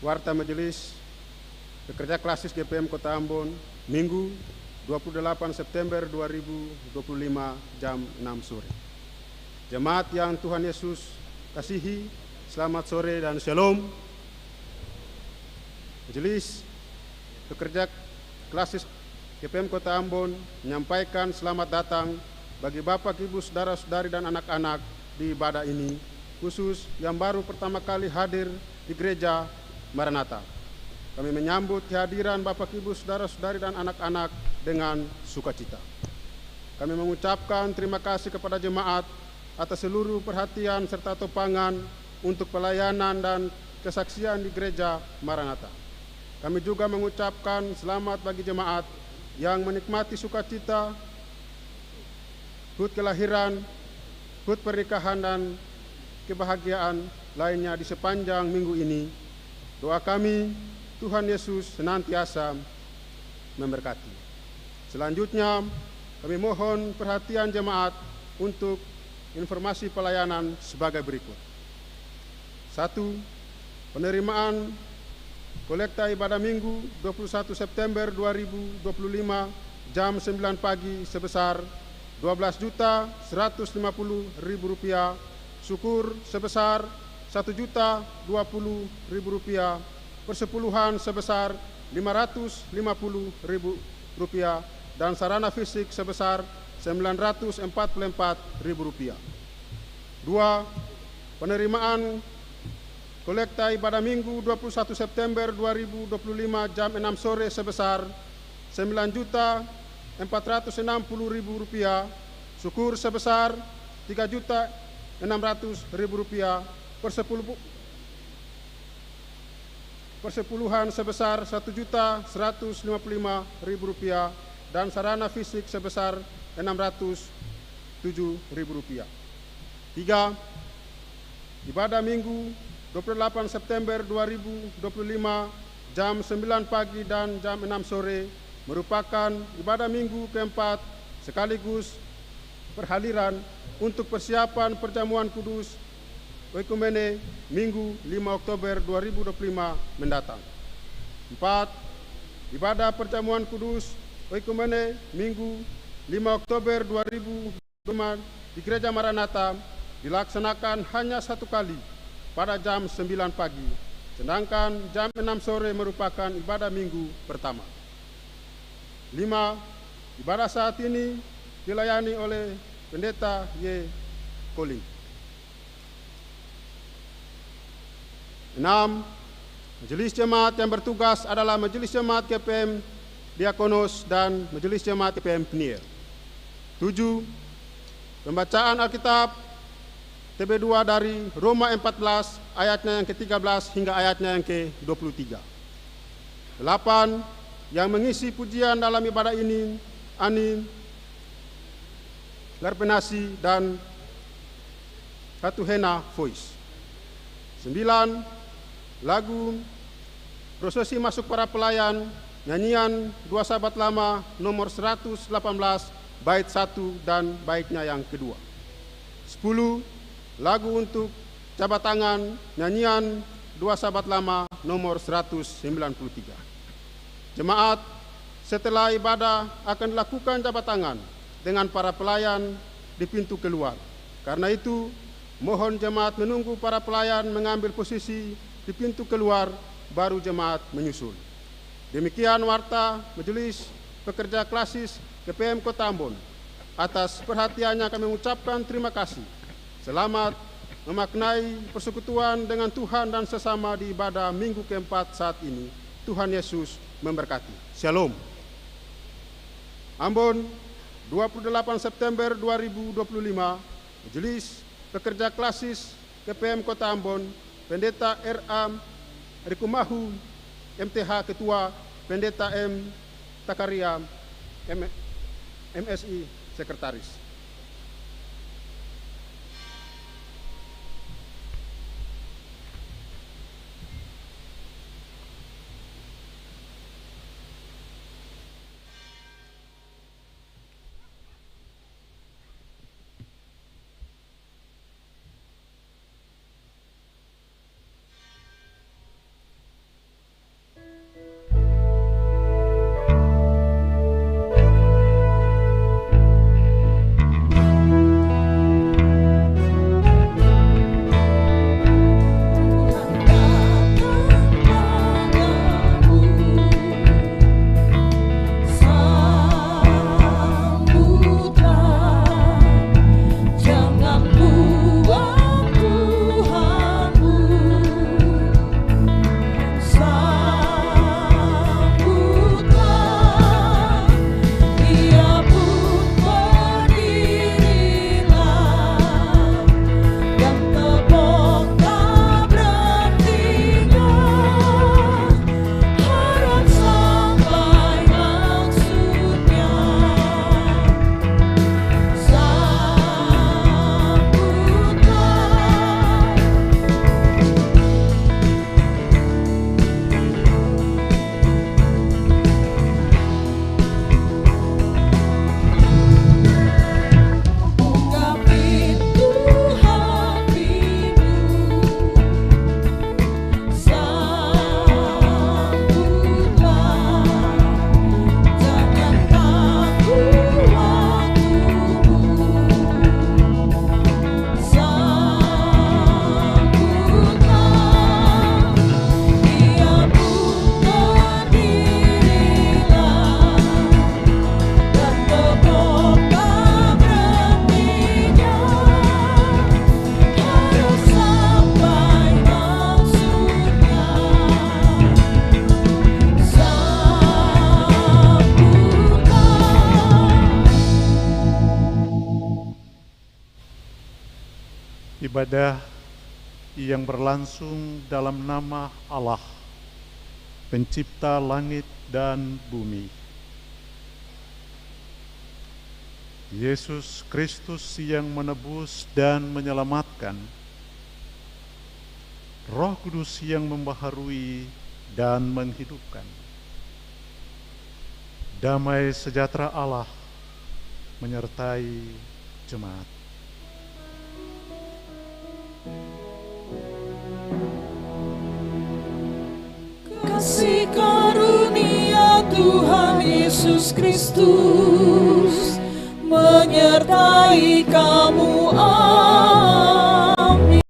Warta Majelis Pekerja Klasis GPM Kota Ambon, Minggu 28 September 2025 jam 6 sore. Jemaat yang Tuhan Yesus kasihi, selamat sore dan shalom. Majelis Pekerja Klasis GPM Kota Ambon menyampaikan selamat datang bagi Bapak, Ibu, Saudara-saudari dan anak-anak di ibadah ini, khusus yang baru pertama kali hadir di gereja Maranatha. Kami menyambut kehadiran Bapak, Ibu, Saudara-saudari dan anak-anak dengan sukacita. Kami mengucapkan terima kasih kepada jemaat atas seluruh perhatian serta topangan untuk pelayanan dan kesaksian di gereja Maranatha. Kami juga mengucapkan selamat bagi jemaat yang menikmati sukacita, HUT kelahiran, HUT pernikahan dan kebahagiaan lainnya di sepanjang minggu ini. Doa kami, Tuhan Yesus senantiasa memberkati. Selanjutnya, kami mohon perhatian jemaat untuk informasi pelayanan sebagai berikut. 1. Penerimaan kolekta ibadah Minggu 21 September 2025 jam 9 pagi sebesar Rp12.150.000, syukur sebesar Rp1.020.000, persepuluhan sebesar Rp550.000, dan sarana fisik sebesar Rp944.000. 2. Penerimaan kolekta ibadah Minggu 21 September 2025 jam 6 sore sebesar Rp9.460.000, syukur sebesar Rp3.600.000, persepuluhan sebesar Rp1.155.000, dan sarana fisik sebesar Rp607.000. 3. Ibadah Minggu 28 September 2025 jam 9 pagi dan jam 6 sore merupakan ibadah Minggu keempat sekaligus perhaliran untuk persiapan perjamuan kudus Oikumene Minggu 5 Oktober 2025 mendatang. 4. Ibadah perjamuan kudus Oikumene Minggu 5 Oktober 2025 di Gereja Maranatha dilaksanakan hanya satu kali pada jam 9 pagi, sedangkan jam 6 sore merupakan ibadah Minggu pertama. 5. Ibadah saat ini dilayani oleh Pendeta Y. Koling. 6. Majelis Jemaat yang bertugas adalah Majelis Jemaat GPM Diakonos dan Majelis Jemaat GPM Peniel. 7. Pembacaan Alkitab TB2 dari Roma 14 ayatnya yang ke-13 hingga ayatnya yang ke-23. 8. Yang mengisi pujian dalam ibadah ini Ani Larpenasi dan satu Hena Voice. 9. Lagu prosesi masuk para pelayan nyanyian Dua Sahabat Lama nomor 118 bait 1 dan baitnya yang kedua. 10. Lagu untuk jabat tangan nyanyian Dua Sahabat Lama nomor 193. Jemaat setelah ibadah akan dilakukan jabat tangan dengan para pelayan di pintu keluar. Karena itu, mohon jemaat menunggu para pelayan mengambil posisi di pintu keluar, baru jemaat menyusul. Demikian warta Majelis Pekerja Klasis GPM Kota Ambon. Atas perhatiannya kami mengucapkan terima kasih. Selamat memaknai persekutuan dengan Tuhan dan sesama di ibadah Minggu keempat saat ini. Tuhan Yesus memberkati. Shalom. Ambon, 28 September 2025, Majelis Pekerja Klasis GPM Kota Ambon, Pendeta R.A. Rikumahu, MTH Ketua, Pendeta M. Takaria, MSI Sekretaris. Ibadah yang berlangsung dalam nama Allah, Pencipta langit dan bumi. Yesus Kristus yang menebus dan menyelamatkan, Roh Kudus yang membaharui dan menghidupkan. Damai sejahtera Allah menyertai jemaat. Kasih karunia Tuhan Yesus Kristus menyertai kamu. Amin.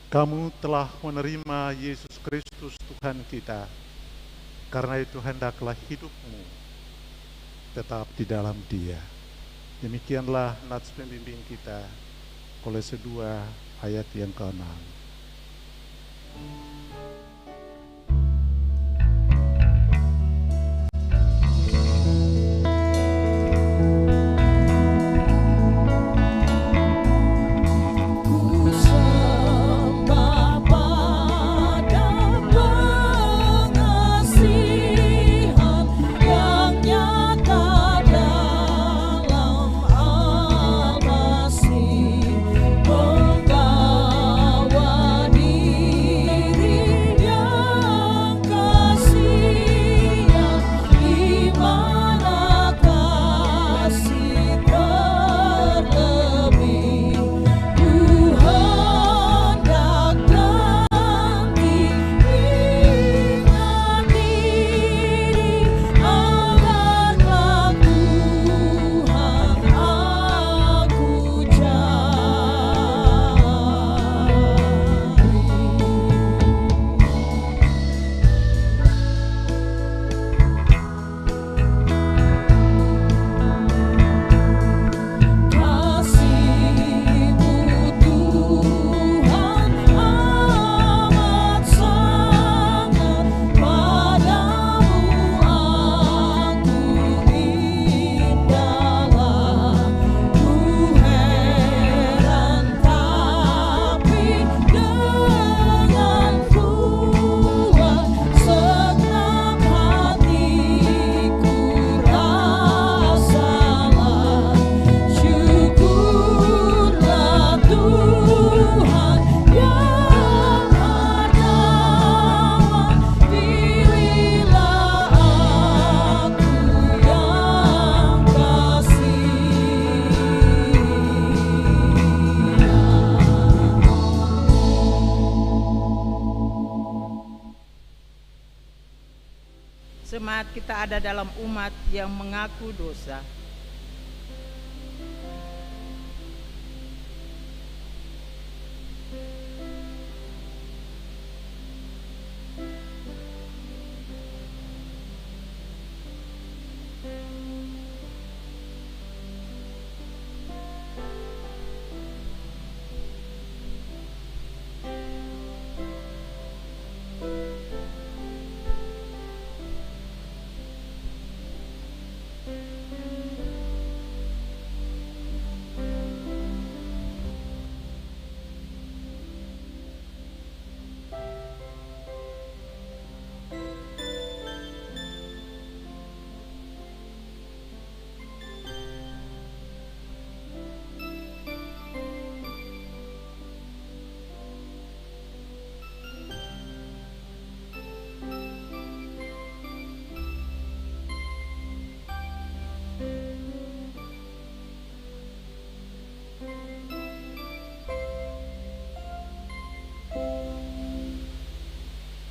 Kamu telah menerima Yesus Kristus Tuhan kita, karena itu hendaklah hidupmu tetap di dalam Dia. Demikianlah nats pembimbing kita, Kolose 2 ayat yang ke-6. Jemaat kita ada dalam umat yang mengaku dosa.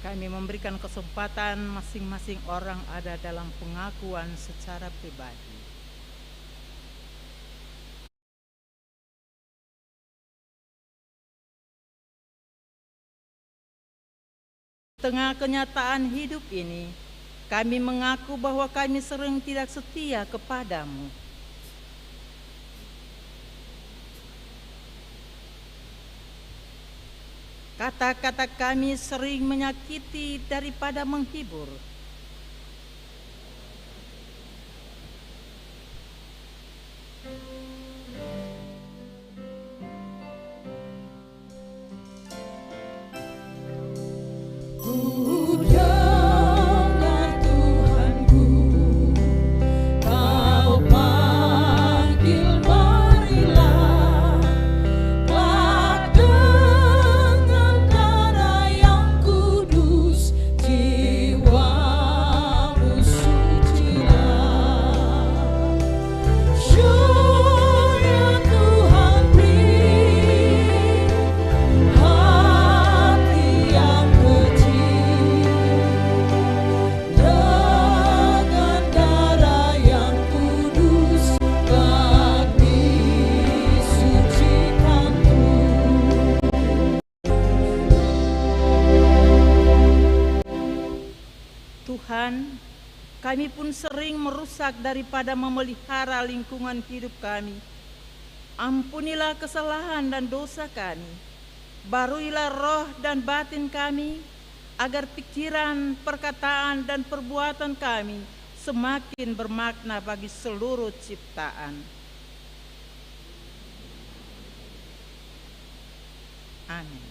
Kami memberikan kesempatan masing-masing orang ada dalam pengakuan secara pribadi. Di tengah kenyataan hidup ini, kami mengaku bahwa kami sering tidak setia kepadamu. Kata-kata kami sering menyakiti daripada menghibur. Tuhan, kami pun sering merusak daripada memelihara lingkungan hidup kami. Ampunilah kesalahan dan dosa kami. Baruilah roh dan batin kami, agar pikiran, perkataan, dan perbuatan kami semakin bermakna bagi seluruh ciptaan. Amin.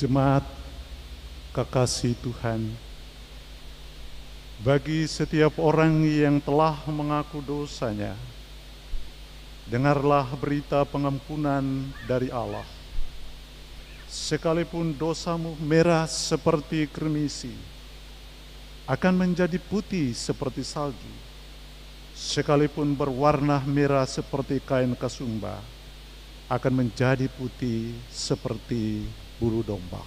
Jemaat kekasih Tuhan, bagi setiap orang yang telah mengaku dosanya, dengarlah berita pengampunan dari Allah. Sekalipun dosamu merah seperti kremisi, akan menjadi putih seperti salju. Sekalipun berwarna merah seperti kain kasumba, akan menjadi putih seperti bulu domba.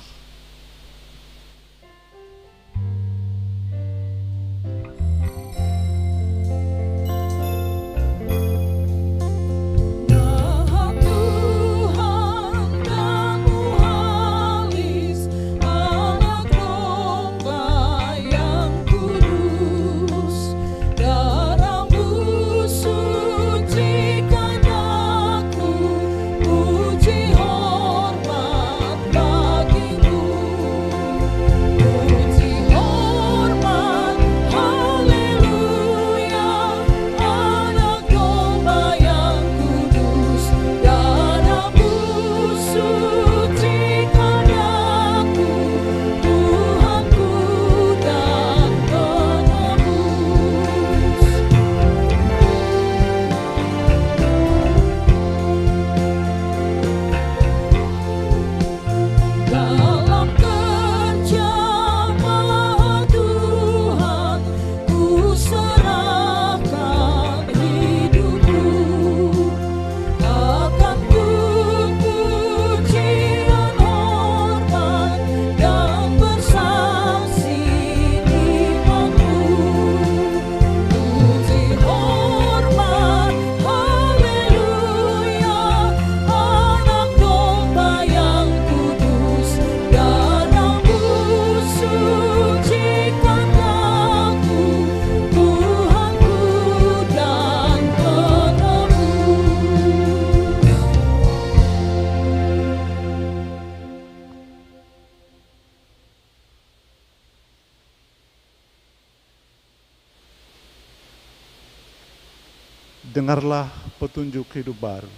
Dengarlah petunjuk hidup baru.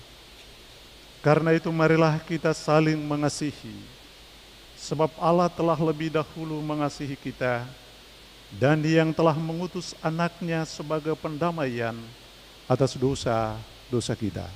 Karena itu marilah kita saling mengasihi, sebab Allah telah lebih dahulu mengasihi kita, dan yang telah mengutus anaknya sebagai pendamaian atas dosa-dosa kita.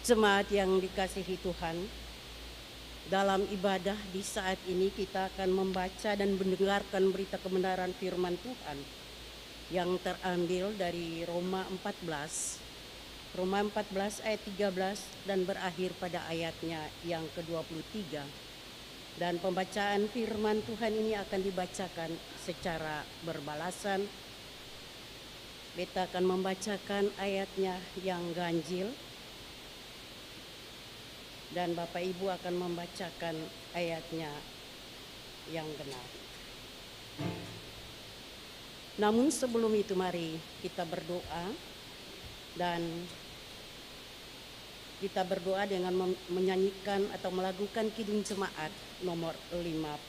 Jemaat yang dikasihi Tuhan, dalam ibadah di saat ini kita akan membaca dan mendengarkan berita kebenaran firman Tuhan yang terambil dari Roma 14 ayat 13 dan berakhir pada ayatnya yang ke-23. Dan pembacaan firman Tuhan ini akan dibacakan secara berbalasan. Beta akan membacakan ayatnya yang ganjil dan Bapak Ibu akan membacakan ayatnya yang benar. Namun sebelum itu mari kita berdoa, dan kita berdoa dengan menyanyikan atau melakukan kidung jemaat nomor 56.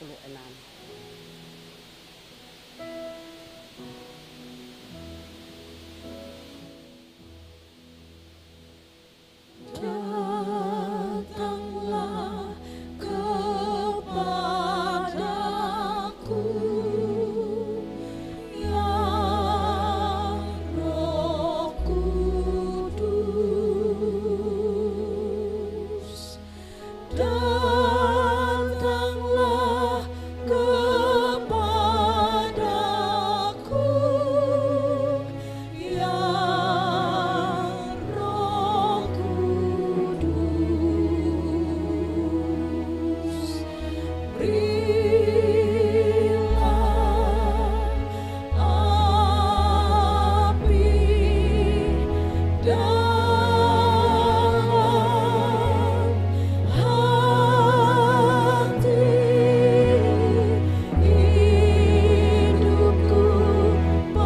Datanglah kepadaku, ya Roh Kudus. Datanglah kepadaku, ya Roh Kudus. Berilah api dalam hati hidupku,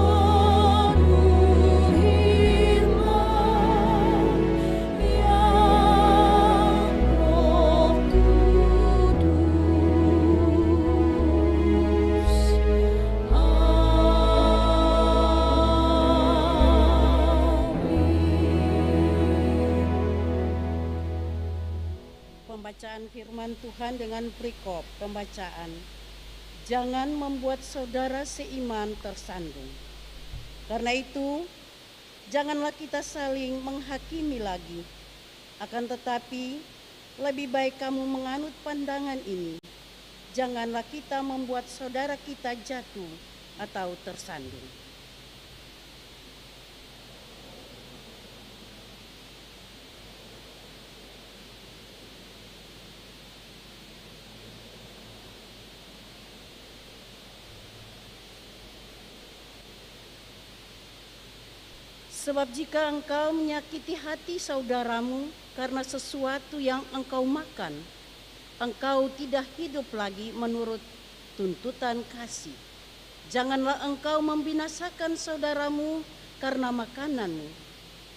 penuhilah ya Roh Kudus. Pembacaan firman Tuhan dengan perikop pembacaan. Jangan membuat saudara seiman tersandung. Karena itu, janganlah kita saling menghakimi lagi. Akan tetapi, lebih baik kamu menganut pandangan ini. Janganlah kita membuat saudara kita jatuh atau tersandung. Sebab jika engkau menyakiti hati saudaramu karena sesuatu yang engkau makan, engkau tidak hidup lagi menurut tuntutan kasih. Janganlah engkau membinasakan saudaramu karena makananmu,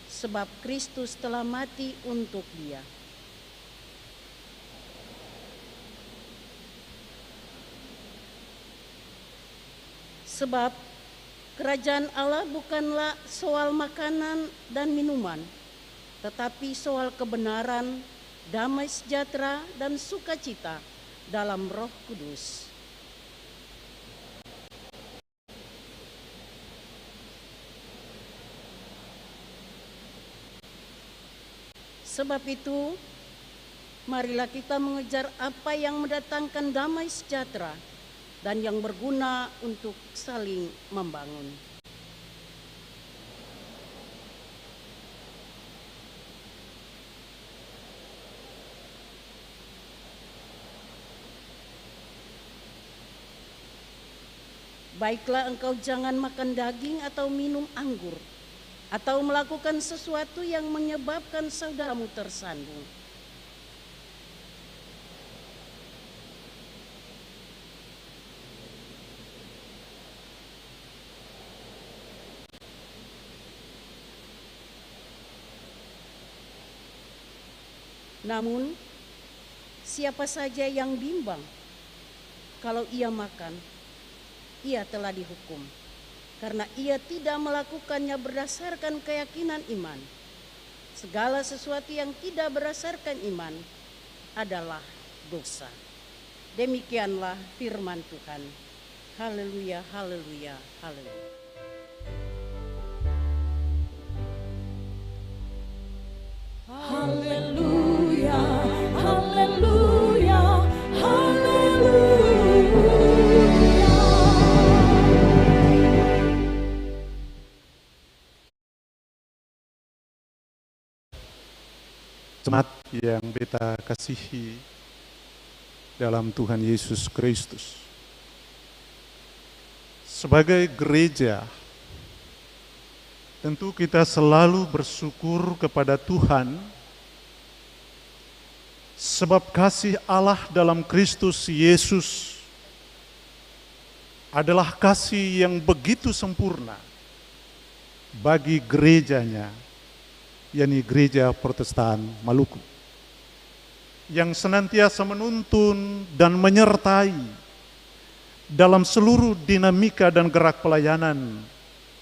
sebab Kristus telah mati untuk dia. Sebab kerajaan Allah bukanlah soal makanan dan minuman, tetapi soal kebenaran, damai sejahtera, dan sukacita dalam Roh Kudus. Sebab itu, marilah kita mengejar apa yang mendatangkan damai sejahtera dan yang berguna untuk saling membangun. Baiklah, engkau jangan makan daging atau minum anggur, atau melakukan sesuatu yang menyebabkan saudaramu tersandung. Namun, siapa saja yang bimbang, kalau ia makan, ia telah dihukum, karena ia tidak melakukannya berdasarkan keyakinan iman. Segala sesuatu yang tidak berdasarkan iman adalah dosa. Demikianlah firman Tuhan. Haleluya, haleluya, haleluya. Haleluya. jemaat yang beta kasihi dalam Tuhan Yesus Kristus. Sebagai gereja, tentu kita selalu bersyukur kepada Tuhan sebab kasih Allah dalam Kristus Yesus adalah kasih yang begitu sempurna bagi gerejanya, yakni Gereja Protestan Maluku, yang senantiasa menuntun dan menyertai dalam seluruh dinamika dan gerak pelayanan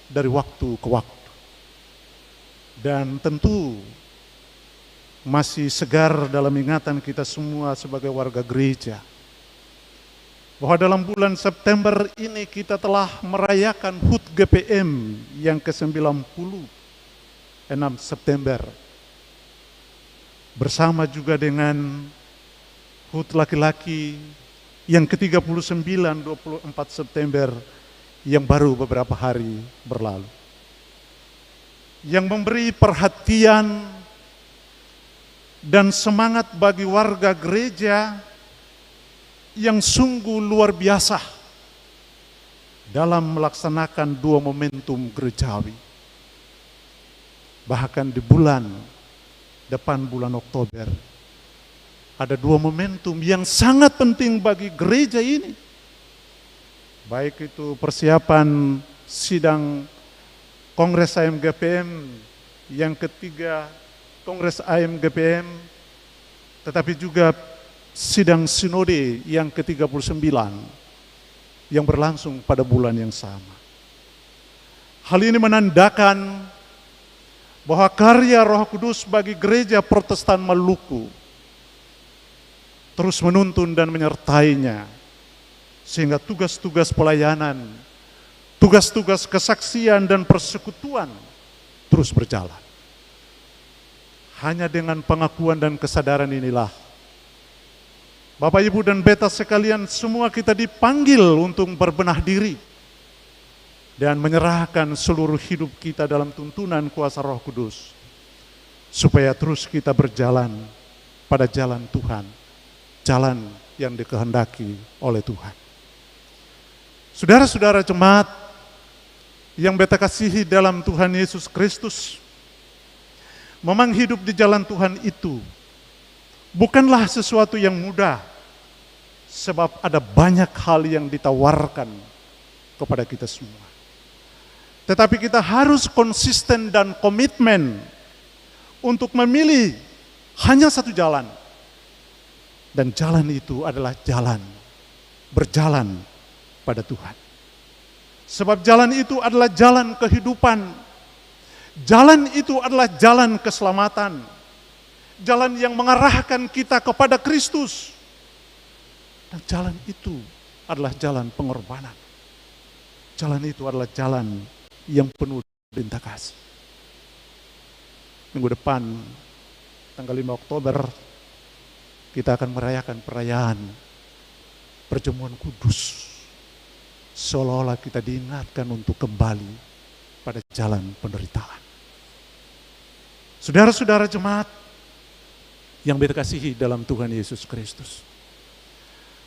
dari waktu ke waktu. Dan tentu masih segar dalam ingatan kita semua sebagai warga gereja, bahwa dalam bulan September ini kita telah merayakan HUT GPM yang ke-96 September, bersama juga dengan HUT laki-laki yang ke-39 24 September yang baru beberapa hari berlalu, yang memberi perhatian dan semangat bagi warga gereja yang sungguh luar biasa dalam melaksanakan dua momentum gerejawi. Bahkan di depan bulan Oktober, ada dua momentum yang sangat penting bagi gereja ini. Baik itu persiapan sidang Kongres AMGPM yang ketiga, Kongres AMGPM, tetapi juga sidang sinode yang ke-39 yang berlangsung pada bulan yang sama. Hal ini menandakan bahwa karya Roh Kudus bagi Gereja Protestan Maluku terus menuntun dan menyertainya, sehingga tugas-tugas pelayanan, tugas-tugas kesaksian dan persekutuan terus berjalan. Hanya dengan pengakuan dan kesadaran inilah, Bapak, Ibu, dan Beta sekalian, semua kita dipanggil untuk berbenah diri dan menyerahkan seluruh hidup kita dalam tuntunan kuasa Roh Kudus, supaya terus kita berjalan pada jalan Tuhan, jalan yang dikehendaki oleh Tuhan. Saudara-saudara jemaat yang Beta kasihi dalam Tuhan Yesus Kristus, memang hidup di jalan Tuhan itu bukanlah sesuatu yang mudah, sebab ada banyak hal yang ditawarkan kepada kita semua. Tetapi kita harus konsisten dan komitmen untuk memilih hanya satu jalan. Dan jalan itu adalah berjalan pada Tuhan. Sebab jalan itu adalah jalan kehidupan. Jalan itu adalah jalan keselamatan. Jalan yang mengarahkan kita kepada Kristus. Dan jalan itu adalah jalan pengorbanan. Jalan itu adalah jalan yang penuh cinta kasih. Minggu depan, tanggal 5 Oktober, kita akan merayakan perayaan perjamuan kudus. Seolah-olah kita diingatkan untuk kembali pada jalan penderitaan. Saudara-saudara jemaat yang Beta kasihi dalam Tuhan Yesus Kristus,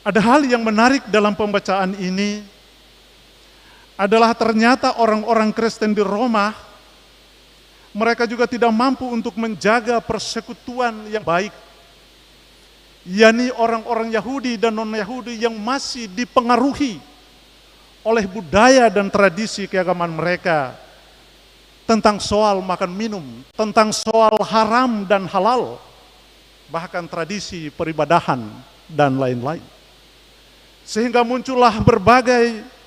ada hal yang menarik dalam pembacaan ini adalah ternyata orang-orang Kristen di Roma, mereka juga tidak mampu untuk menjaga persekutuan yang baik, yakni orang-orang Yahudi dan non-Yahudi yang masih dipengaruhi oleh budaya dan tradisi keagamaan mereka tentang soal makan minum, tentang soal haram dan halal, bahkan tradisi peribadahan dan lain-lain. Sehingga muncullah berbagai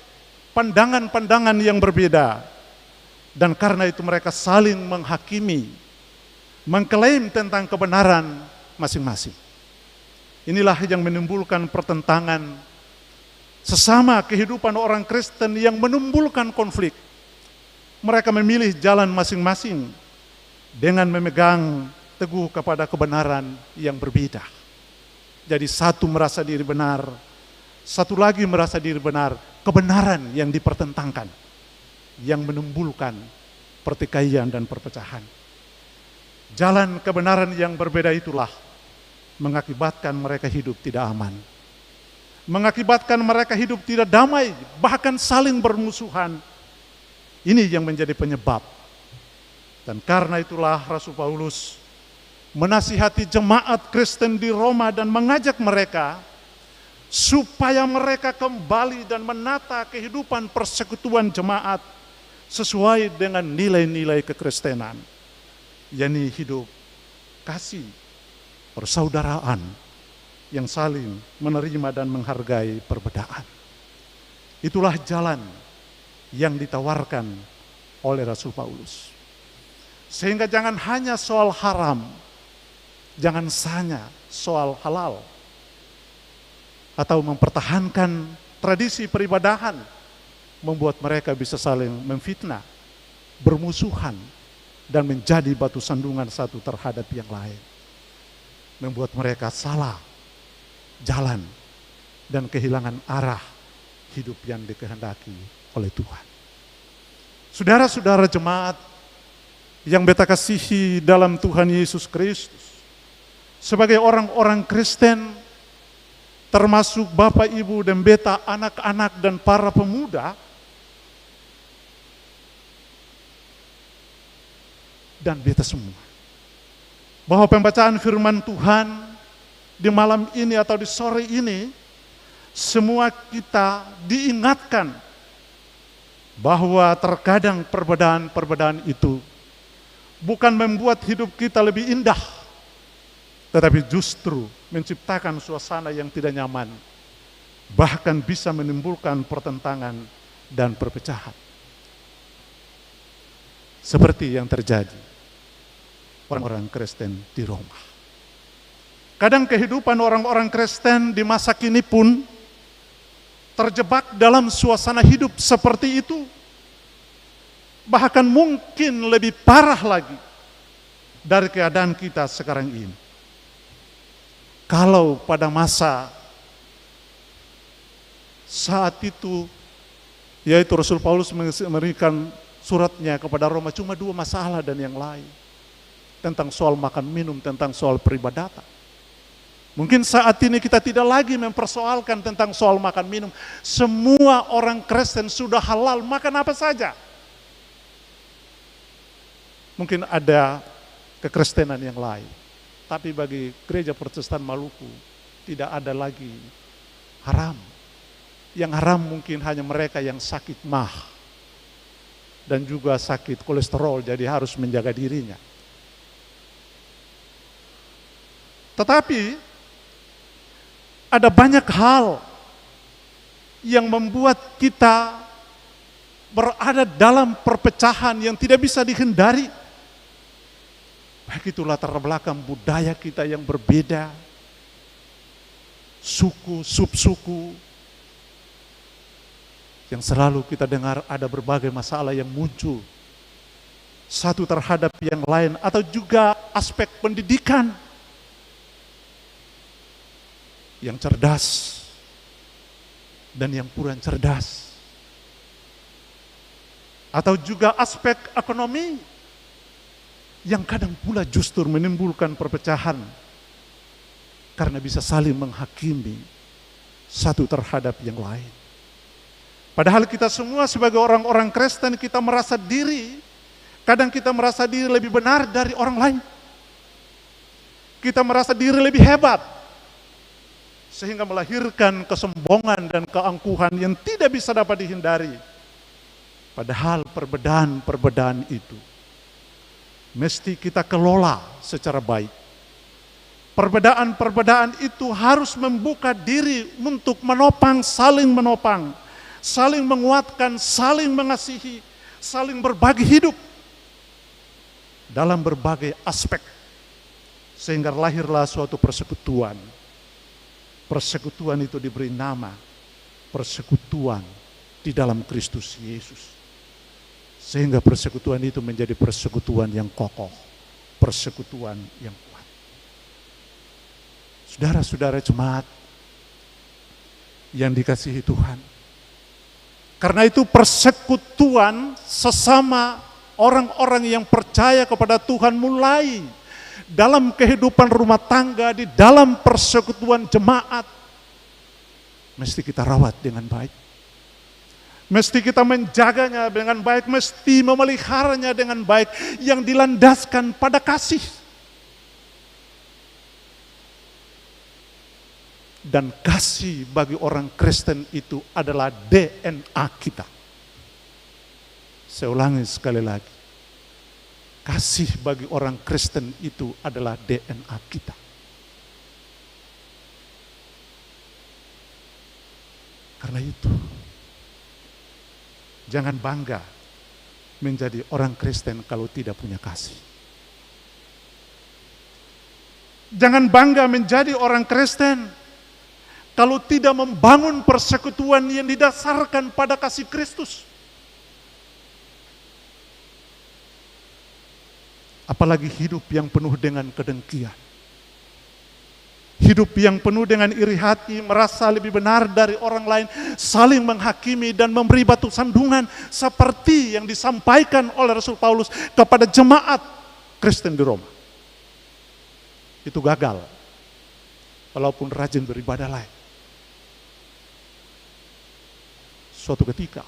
pandangan-pandangan yang berbeda, dan karena itu mereka saling menghakimi, mengklaim tentang kebenaran masing-masing. Inilah yang menimbulkan pertentangan sesama kehidupan orang Kristen yang menimbulkan konflik. Mereka memilih jalan masing-masing dengan memegang teguh kepada kebenaran yang berbeda. Jadi satu merasa diri benar, satu lagi merasa diri benar. Kebenaran yang dipertentangkan, yang menimbulkan pertikaian dan perpecahan. Jalan kebenaran yang berbeda itulah mengakibatkan mereka hidup tidak aman, mengakibatkan mereka hidup tidak damai, bahkan saling bermusuhan. Ini yang menjadi penyebab. Dan karena itulah Rasul Paulus menasihati jemaat Kristen di Roma dan mengajak mereka supaya mereka kembali dan menata kehidupan persekutuan jemaat sesuai dengan nilai-nilai kekristenan, yakni hidup kasih, persaudaraan yang saling menerima dan menghargai perbedaan. Itulah jalan yang ditawarkan oleh Rasul Paulus. Sehingga jangan hanya soal haram, jangan hanya soal halal, atau mempertahankan tradisi peribadahan, membuat mereka bisa saling memfitnah, bermusuhan, dan menjadi batu sandungan satu terhadap yang lain. Membuat mereka salah jalan dan kehilangan arah hidup yang dikehendaki oleh Tuhan. Saudara-saudara jemaat yang beta kasihi dalam Tuhan Yesus Kristus, sebagai orang-orang Kristen, termasuk Bapak, Ibu, dan beta, anak-anak, dan para pemuda, dan beta semua, bahwa pembacaan firman Tuhan di malam ini atau di sore ini, semua kita diingatkan bahwa terkadang perbedaan-perbedaan itu bukan membuat hidup kita lebih indah, tetapi justru menciptakan suasana yang tidak nyaman, bahkan bisa menimbulkan pertentangan dan perpecahan. Seperti yang terjadi orang-orang Kristen di Roma. Kadang kehidupan orang-orang Kristen di masa kini pun terjebak dalam suasana hidup seperti itu. Bahkan mungkin lebih parah lagi dari keadaan kita sekarang ini. Kalau pada masa saat itu, yaitu Rasul Paulus memberikan suratnya kepada Roma cuma 2 masalah dan yang lain. Tentang soal makan minum, tentang soal peribadatan. Mungkin saat ini kita tidak lagi mempersoalkan tentang soal makan minum. Semua orang Kristen sudah halal makan apa saja. Mungkin ada kekristenan yang lain. Tapi bagi gereja Protestan Maluku tidak ada lagi haram. Yang haram mungkin hanya mereka yang sakit mah dan juga sakit kolesterol, jadi harus menjaga dirinya. Tetapi ada banyak hal yang membuat kita berada dalam perpecahan yang tidak bisa dihindari. Baik itu latar belakang budaya kita yang berbeda, suku, subsuku, yang selalu kita dengar ada berbagai masalah yang muncul satu terhadap yang lain, atau juga aspek pendidikan yang cerdas dan yang kurang cerdas, atau juga aspek ekonomi yang kadang pula justru menimbulkan perpecahan karena bisa saling menghakimi satu terhadap yang lain. Padahal kita semua sebagai orang-orang Kristen, kita merasa diri, kadang kita merasa diri lebih benar dari orang lain. Kita merasa diri lebih hebat, sehingga melahirkan kesombongan dan keangkuhan yang tidak bisa dapat dihindari. Padahal perbedaan-perbedaan itu mesti kita kelola secara baik. Perbedaan-perbedaan itu harus membuka diri untuk menopang, saling menguatkan, saling mengasihi, saling berbagi hidup dalam berbagai aspek, sehingga lahirlah suatu persekutuan. Persekutuan itu diberi nama persekutuan di dalam Kristus Yesus. Sehingga persekutuan itu menjadi persekutuan yang kokoh, persekutuan yang kuat. Saudara-saudara jemaat yang dikasihi Tuhan, karena itu persekutuan sesama orang-orang yang percaya kepada Tuhan mulai dalam kehidupan rumah tangga, di dalam persekutuan jemaat, mesti kita rawat dengan baik. Mesti kita menjaganya dengan baik, mesti memeliharanya dengan baik, yang dilandaskan pada kasih. Dan kasih bagi orang Kristen itu adalah DNA kita. Saya ulangi sekali lagi. Kasih bagi orang Kristen itu adalah DNA kita. Karena itu, jangan bangga menjadi orang Kristen kalau tidak punya kasih. Jangan bangga menjadi orang Kristen kalau tidak membangun persekutuan yang didasarkan pada kasih Kristus. Apalagi hidup yang penuh dengan kedengkian. Hidup yang penuh dengan iri hati, merasa lebih benar dari orang lain, saling menghakimi dan memberi batu sandungan seperti yang disampaikan oleh Rasul Paulus kepada jemaat Kristen di Roma. Itu gagal, walaupun rajin beribadah lain. Suatu ketika,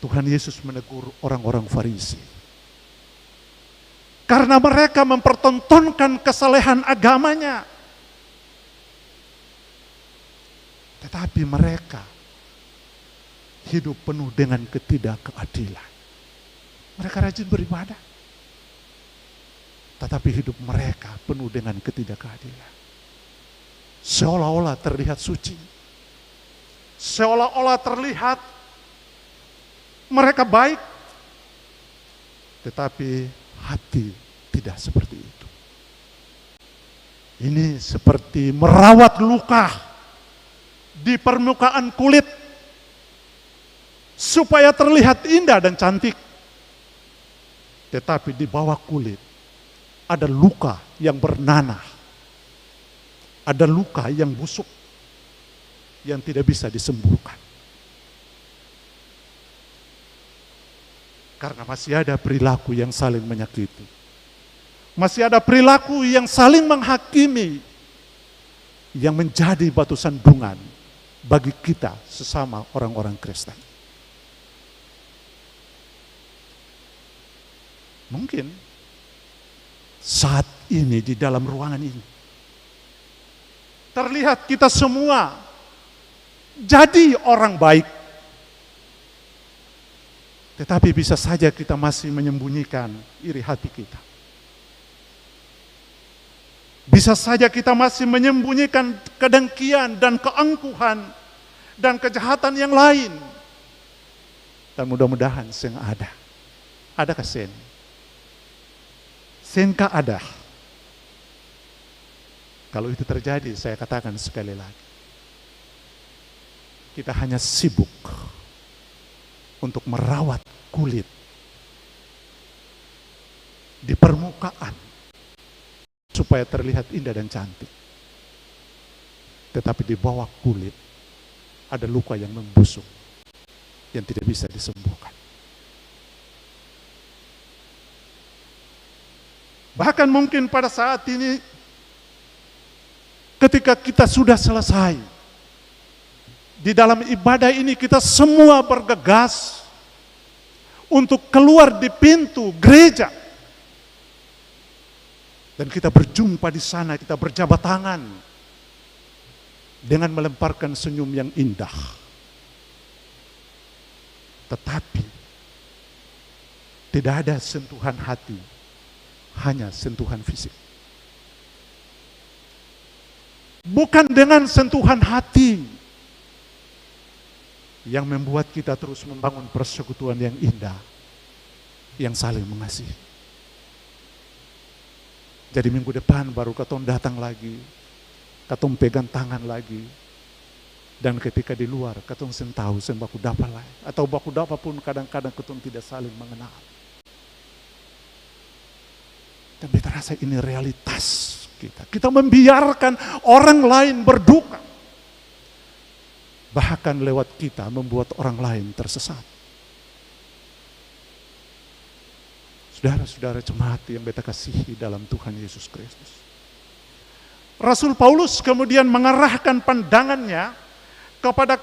Tuhan Yesus menegur orang-orang Farisi. Karena mereka mempertontonkan kesalehan agamanya. Tetapi mereka hidup penuh dengan ketidakkeadilan. Mereka rajin beribadah, tetapi hidup mereka penuh dengan ketidakkeadilan. Seolah-olah terlihat suci. Seolah-olah terlihat mereka baik, tetapi hati tidak seperti itu. Ini seperti merawat luka di permukaan kulit supaya terlihat indah dan cantik. Tetapi di bawah kulit ada luka yang bernanah. Ada luka yang busuk yang tidak bisa disembuhkan. Karena masih ada perilaku yang saling menyakiti. Masih ada perilaku yang saling menghakimi, yang menjadi batu sandungan bagi kita sesama orang-orang Kristen. Mungkin saat ini di dalam ruangan ini terlihat kita semua jadi orang baik. Tetapi bisa saja kita masih menyembunyikan iri hati kita. Bisa saja kita masih menyembunyikan kedengkian dan keangkuhan dan kejahatan yang lain. Dan mudah-mudahan sen ada. Adakah sen? Senkah ada? Kalau itu terjadi, saya katakan sekali lagi. Kita hanya sibuk untuk merawat kulit di permukaan supaya terlihat indah dan cantik. Tetapi di bawah kulit ada luka yang membusuk yang tidak bisa disembuhkan. Bahkan mungkin pada saat ini ketika kita sudah selesai di dalam ibadah ini, kita semua bergegas untuk keluar di pintu gereja. Dan kita berjumpa di sana, kita berjabat tangan dengan melemparkan senyum yang indah. Tetapi tidak ada sentuhan hati, hanya sentuhan fisik. Bukan dengan sentuhan hati yang membuat kita terus membangun persekutuan yang indah, yang saling mengasihi. Jadi minggu depan baru katong datang lagi, katong pegang tangan lagi, dan ketika di luar katong sen tahu sen baku dapat lah, atau baku dapat pun kadang-kadang katong tidak saling mengenal. Dan beta rasa ini realitas kita. Kita membiarkan orang lain berduka, bahkan lewat kita membuat orang lain tersesat. Saudara-saudara jemaat yang beta kasihi dalam Tuhan Yesus Kristus. Rasul Paulus kemudian mengarahkan pandangannya kepada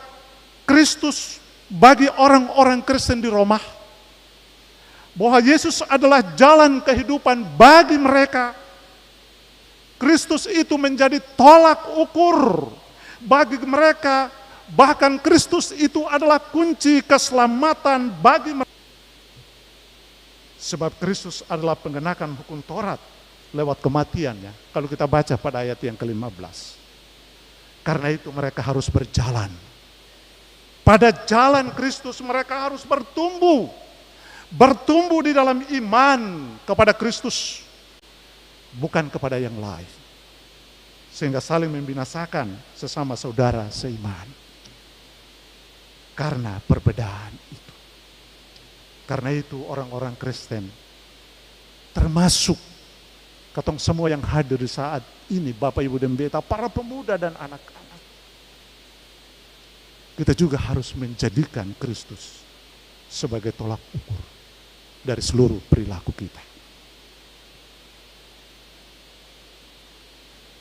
Kristus bagi orang-orang Kristen di Roma. Bahwa Yesus adalah jalan kehidupan bagi mereka. Kristus itu menjadi tolak ukur bagi mereka. Bahkan Kristus itu adalah kunci keselamatan bagi mereka. Sebab Kristus adalah pengenakan hukum Taurat lewat kematiannya. Kalau kita baca pada ayat yang ke-15. Karena itu mereka harus berjalan. Pada jalan Kristus mereka harus bertumbuh. Bertumbuh di dalam iman kepada Kristus. Bukan kepada yang lain. Sehingga saling membinasakan sesama saudara seiman. Karena perbedaan itu. Karena itu orang-orang Kristen termasuk katong semua yang hadir di saat ini, Bapak Ibu dan Beta, para pemuda dan anak-anak. Kita juga harus menjadikan Kristus sebagai tolak ukur dari seluruh perilaku kita.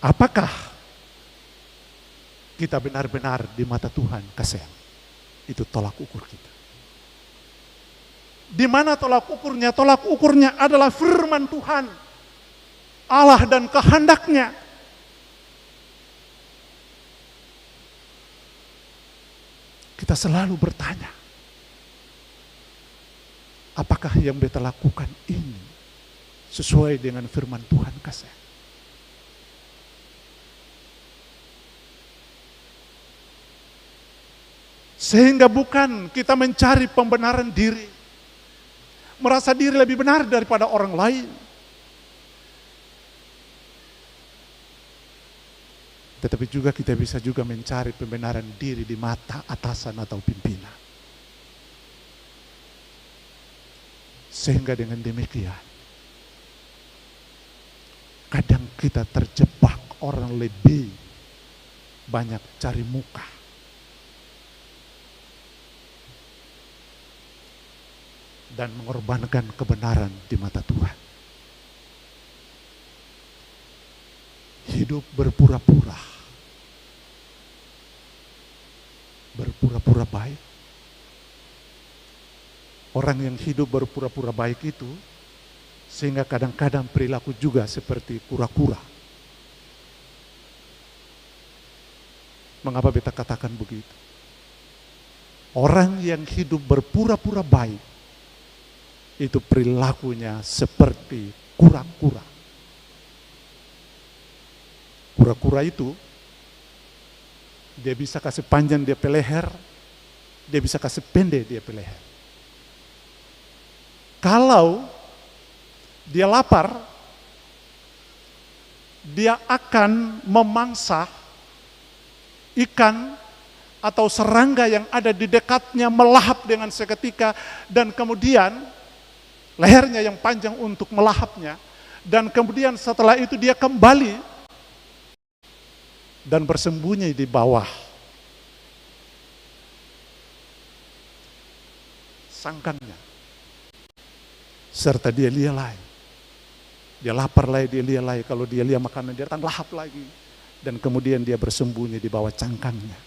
Apakah kita benar-benar di mata Tuhan kasih? Itu tolak ukur kita. Di mana tolak ukurnya? Tolak ukurnya adalah firman Tuhan, Allah dan kehendaknya. Kita selalu bertanya, apakah yang beta lakukan ini sesuai dengan firman Tuhan kasih? Sehingga bukan kita mencari pembenaran diri, merasa diri lebih benar daripada orang lain. Tetapi juga kita bisa juga mencari pembenaran diri di mata atasan atau pimpinan. Sehingga dengan demikian, kadang kita terjebak orang lebih banyak cari muka. Dan mengorbankan kebenaran di mata Tuhan. Hidup berpura-pura. Berpura-pura baik. Orang yang hidup berpura-pura baik itu, sehingga kadang-kadang perilaku juga seperti kura-kura. Mengapa beta katakan begitu? Orang yang hidup berpura-pura baik, itu perilakunya seperti kura-kura. Kura-kura itu, dia bisa kasih panjang dia pe leher, dia bisa kasih pendek dia pe leher. Kalau dia lapar, dia akan memangsa ikan atau serangga yang ada di dekatnya, melahap dengan seketika, dan kemudian lehernya yang panjang untuk melahapnya, dan kemudian setelah itu dia kembali dan bersembunyi di bawah sangkangnya, serta dia lialai. Dia lapar lagi, dia lialai. Kalau dia lihat makanan, dia akan lahap lagi, dan kemudian dia bersembunyi di bawah cangkangnya.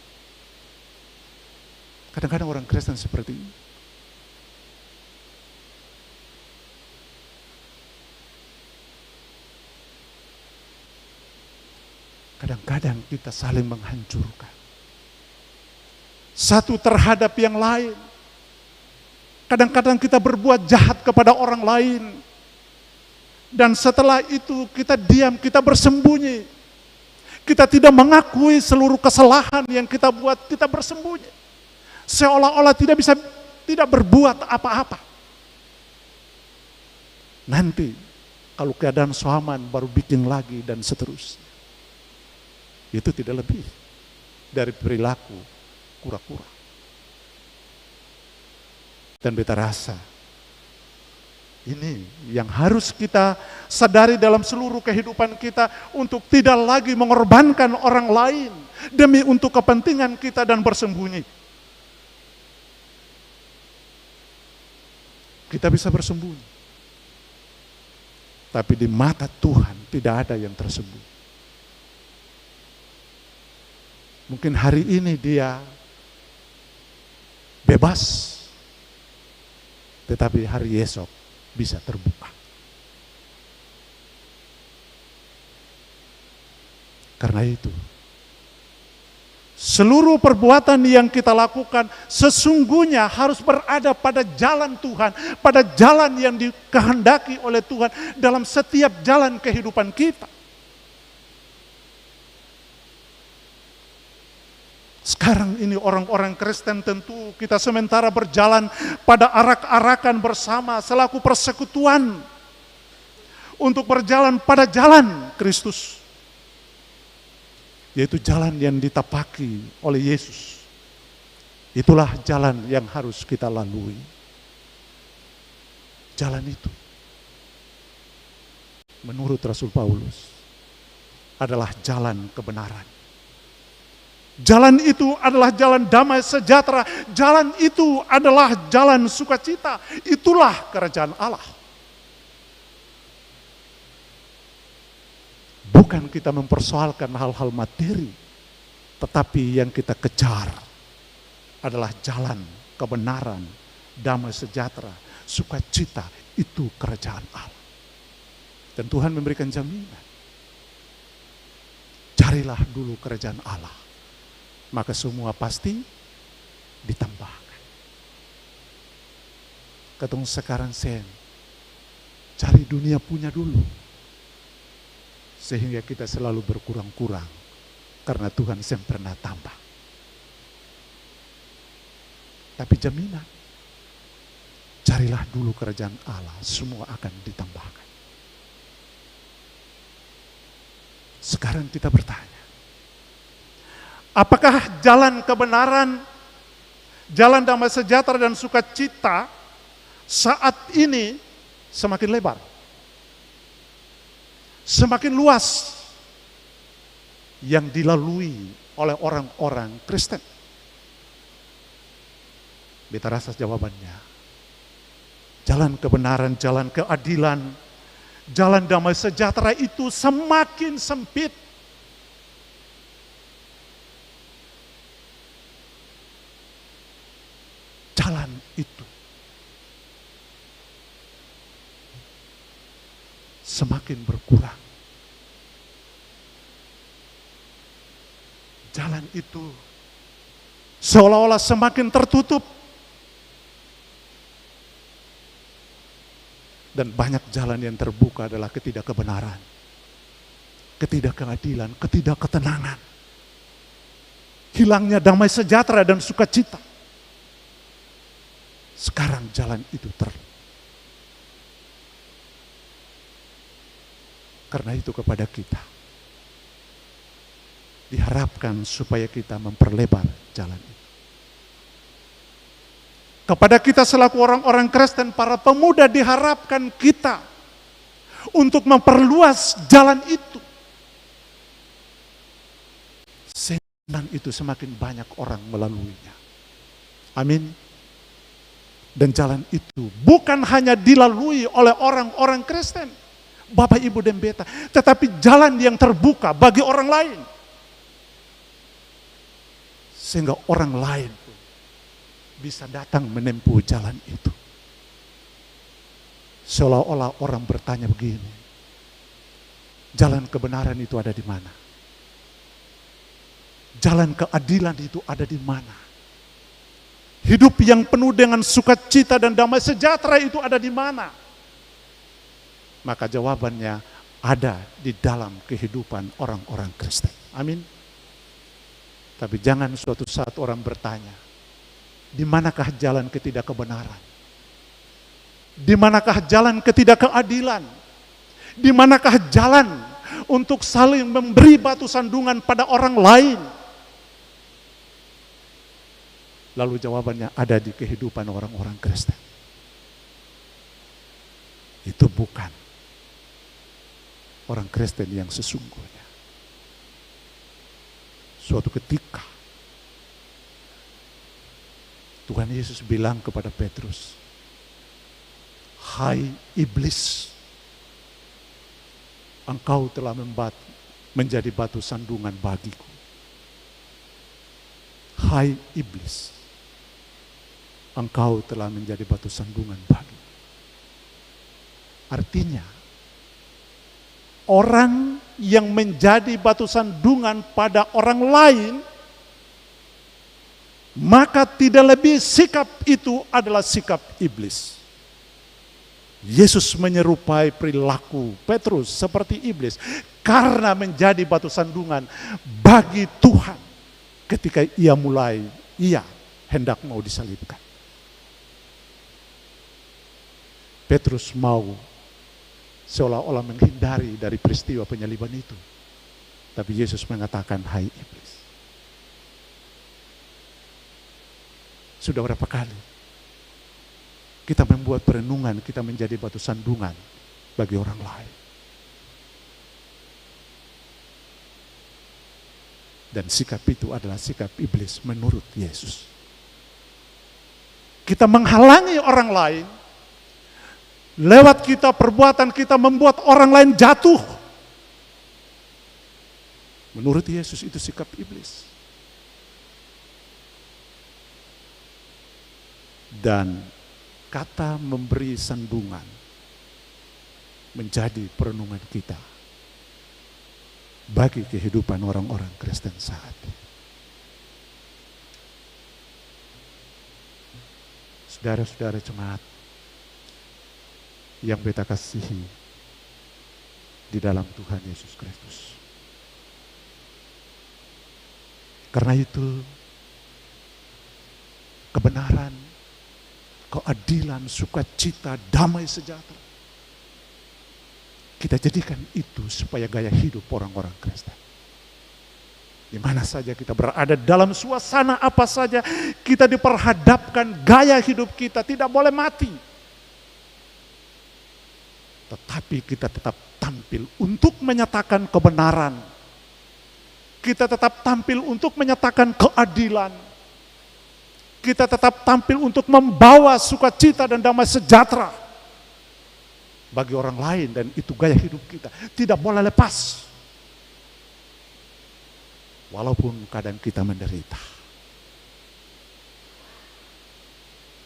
Kadang-kadang orang Kristen seperti ini. Kadang-kadang kita saling menghancurkan. Satu terhadap yang lain. Kadang-kadang kita berbuat jahat kepada orang lain. Dan setelah itu kita diam, kita bersembunyi. Kita tidak mengakui seluruh kesalahan yang kita buat, kita bersembunyi. Seolah-olah tidak berbuat apa-apa. Nanti kalau keadaan soaman baru bikin lagi dan seterusnya. Itu tidak lebih dari perilaku kura-kura. Dan beta rasa ini yang harus kita sadari dalam seluruh kehidupan kita, untuk tidak lagi mengorbankan orang lain demi untuk kepentingan kita dan bersembunyi. Kita bisa bersembunyi. Tapi di mata Tuhan tidak ada yang tersembunyi. Mungkin hari ini dia bebas, tetapi hari esok bisa terbuka. Karena itu, seluruh perbuatan yang kita lakukan sesungguhnya harus berada pada jalan Tuhan, pada jalan yang dikehendaki oleh Tuhan dalam setiap jalan kehidupan kita. Sekarang ini orang-orang Kristen tentu kita sementara berjalan pada arak-arakan bersama selaku persekutuan untuk berjalan pada jalan Kristus. Yaitu jalan yang ditapaki oleh Yesus. Itulah jalan yang harus kita lalui. Jalan itu, menurut Rasul Paulus, adalah jalan kebenaran. Jalan itu adalah jalan damai sejahtera. Jalan itu adalah jalan sukacita. Itulah kerajaan Allah. Bukan kita mempersoalkan hal-hal materi, tetapi yang kita kejar adalah jalan kebenaran, damai sejahtera, sukacita. Itu kerajaan Allah. Dan Tuhan memberikan jaminan. Carilah dulu kerajaan Allah, maka semua pasti ditambahkan. Katong sekarang sen, cari dunia punya dulu. Sehingga kita selalu berkurang-kurang, karena Tuhan sem pernah tambah. Tapi jaminan, carilah dulu kerajaan Allah, semua akan ditambahkan. Sekarang kita bertanya, apakah jalan kebenaran, jalan damai sejahtera dan sukacita saat ini semakin lebar, semakin luas yang dilalui oleh orang-orang Kristen? Beta rasa jawabannya, jalan kebenaran, jalan keadilan, jalan damai sejahtera itu semakin sempit. Jalan itu semakin berkurang. Jalan itu seolah-olah semakin tertutup. Dan banyak jalan yang terbuka adalah ketidakkebenaran, ketidakkeadilan, ketidakketenangan. Hilangnya damai sejahtera dan sukacita. Sekarang jalan itu karena itu kepada kita diharapkan supaya kita memperlebar jalan itu. Kepada kita selaku orang-orang Kristen, para pemuda, diharapkan kita untuk memperluas jalan itu. Jalan itu semakin banyak orang melaluinya. Amin. Dan jalan itu bukan hanya dilalui oleh orang-orang Kristen, Bapak, Ibu, dan Beta, tetapi jalan yang terbuka bagi orang lain. Sehingga orang lain pun bisa datang menempuh jalan itu. Seolah-olah orang bertanya begini, jalan kebenaran itu ada di mana? Jalan keadilan itu ada di mana? Hidup yang penuh dengan sukacita dan damai sejahtera itu ada di mana? Maka jawabannya ada di dalam kehidupan orang-orang Kristen. Amin. Tapi jangan suatu saat orang bertanya, di manakah jalan ketidakkebenaran? Di manakah jalan ketidakkeadilan? Di manakah jalan untuk saling memberi batu sandungan pada orang lain? Lalu jawabannya ada di kehidupan orang-orang Kristen. Itu bukan orang Kristen yang sesungguhnya. Suatu ketika Tuhan Yesus bilang kepada Petrus, "Hai iblis, engkau telah menjadi batu sandungan bagiku. Hai iblis, engkau telah menjadi batu sandungan bagiku. Artinya, orang yang menjadi batu sandungan pada orang lain, maka tidak lebih sikap itu adalah sikap iblis. Yesus menyerupai perilaku Petrus seperti iblis karena menjadi batu sandungan bagi Tuhan ketika ia hendak mau disalibkan. Petrus mau seolah-olah menghindari dari peristiwa penyaliban itu. Tapi Yesus mengatakan, hai iblis. Sudah berapa kali kita membuat perenungan, kita menjadi batu sandungan bagi orang lain. Dan sikap itu adalah sikap iblis menurut Yesus. Kita menghalangi orang lain, lewat kita perbuatan kita membuat orang lain jatuh. Menurut Yesus itu sikap iblis. Dan kata memberi sandungan menjadi perenungan kita bagi kehidupan orang-orang Kristen saat ini. Saudara-saudara jemaat yang beta kasihi di dalam Tuhan Yesus Kristus. Karena itu kebenaran, keadilan, sukacita, damai sejahtera, kita jadikan itu supaya gaya hidup orang-orang Kristen. Di mana saja kita berada, dalam suasana apa saja, kita diperhadapkan gaya hidup kita tidak boleh mati. Tetapi kita tetap tampil untuk menyatakan kebenaran. Kita tetap tampil untuk menyatakan keadilan. Kita tetap tampil untuk membawa sukacita dan damai sejahtera bagi orang lain, dan itu gaya hidup kita. Tidak boleh lepas. Walaupun kadang kita menderita.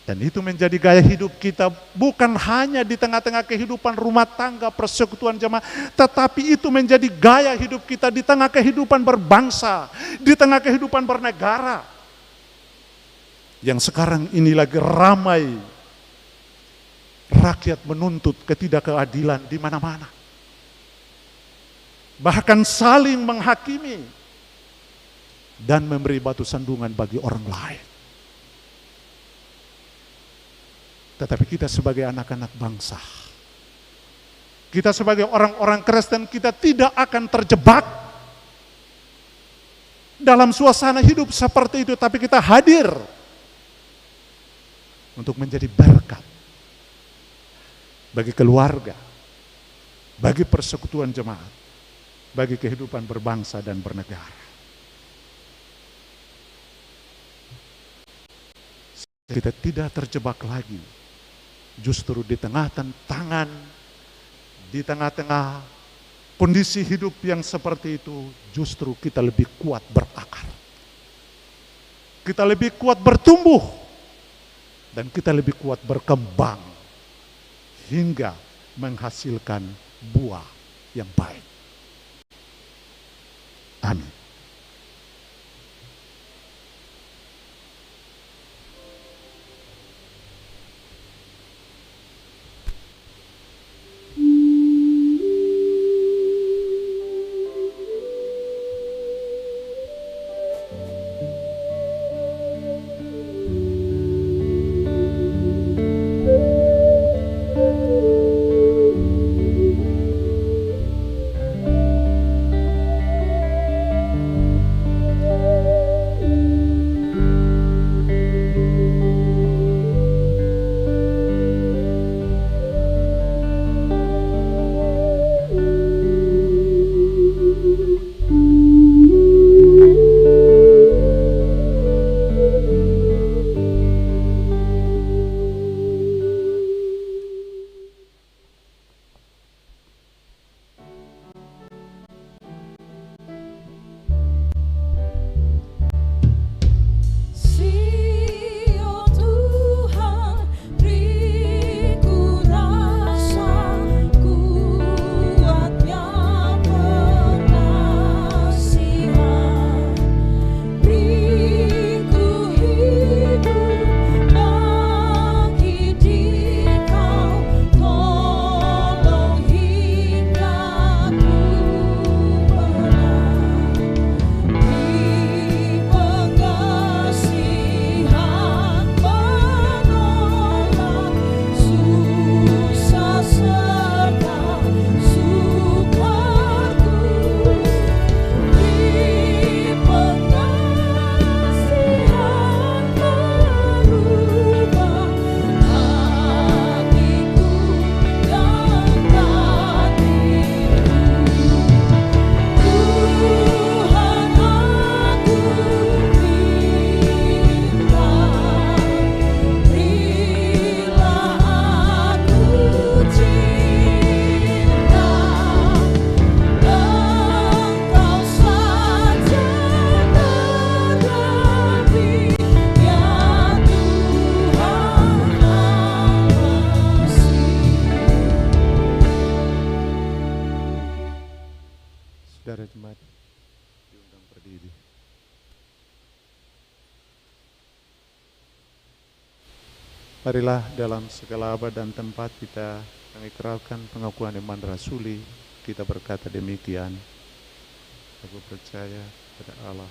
Dan itu menjadi gaya hidup kita bukan hanya di tengah-tengah kehidupan rumah tangga, persekutuan jemaat, tetapi itu menjadi gaya hidup kita di tengah kehidupan berbangsa, di tengah kehidupan bernegara. Yang sekarang ini lagi ramai rakyat menuntut ketidakadilan di mana-mana. Bahkan saling menghakimi dan memberi batu sandungan bagi orang lain. Tetapi kita sebagai anak-anak bangsa, kita sebagai orang-orang Kristen, kita tidak akan terjebak dalam suasana hidup seperti itu, tapi kita hadir untuk menjadi berkat bagi keluarga, bagi persekutuan jemaat, bagi kehidupan berbangsa dan bernegara. Kita tidak terjebak lagi, justru di tengah tantangan, di tengah-tengah kondisi hidup yang seperti itu, justru kita lebih kuat berakar. Kita lebih kuat bertumbuh. Dan kita lebih kuat berkembang hingga menghasilkan buah yang baik. Amin. Marilah dalam segala abad dan tempat kita mengikrarkan pengakuan iman rasuli. Kita berkata demikian. Aku percaya pada Allah.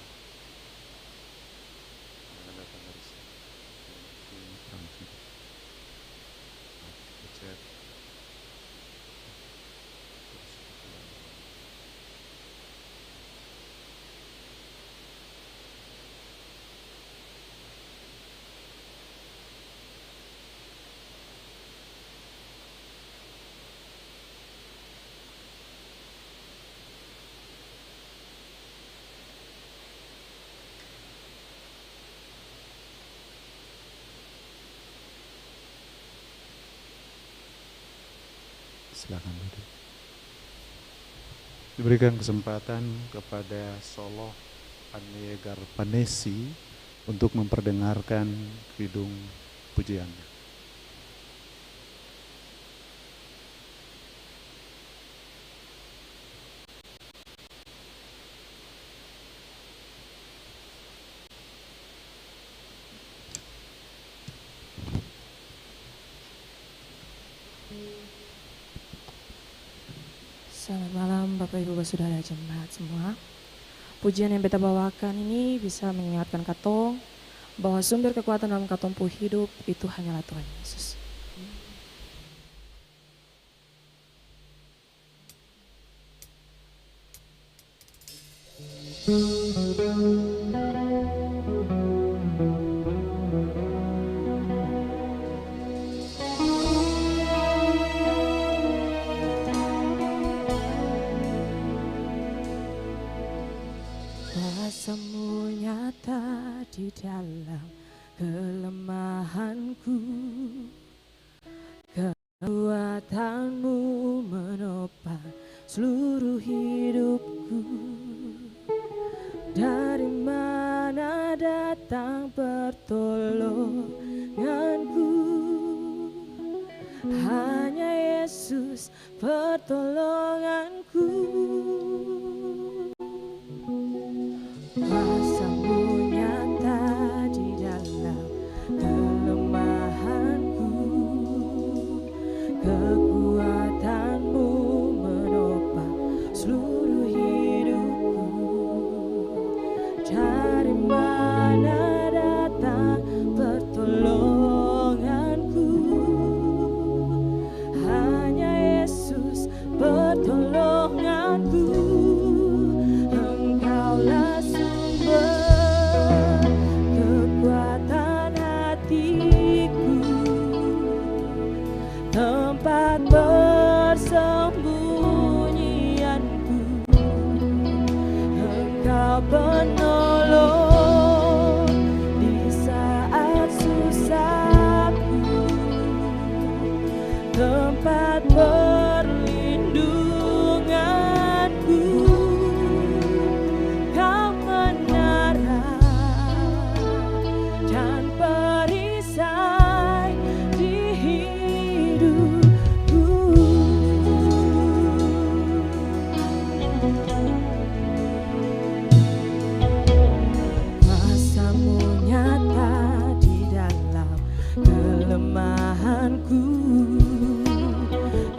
Silakan duduk. Diberikan kesempatan kepada Soloh Paniegar Panesi untuk memperdengarkan kidung pujiannya. Selamat malam Bapak Ibu Saudara jemaat semua. Pujian yang beta bawakan ini bisa mengingatkan katong bahwa sumber kekuatan dalam katong pu hidup itu hanyalah Tuhan Yesus. Kuasa-Mu nyata di dalam kelemahanku, kekuatan-Mu menopang seluruh hidupku. Dari mana datang pertolonganku? Hanya Yesus pertolonganku. Kuasa-Mu nyata di dalam kelemahanku, kekuatan-Mu menopang seluruh hidupku. Dari mana datang pertolonganku? Hanya Yesus pertolonganku. Engkaulah kekuatan hatiku, tempat persembunyianku. Engkau penolong di saat susahku, tempat perlindunganku. Kau menara dan perisai di hidupku. Kuasa-Mu nyata di dalam kelemahanku,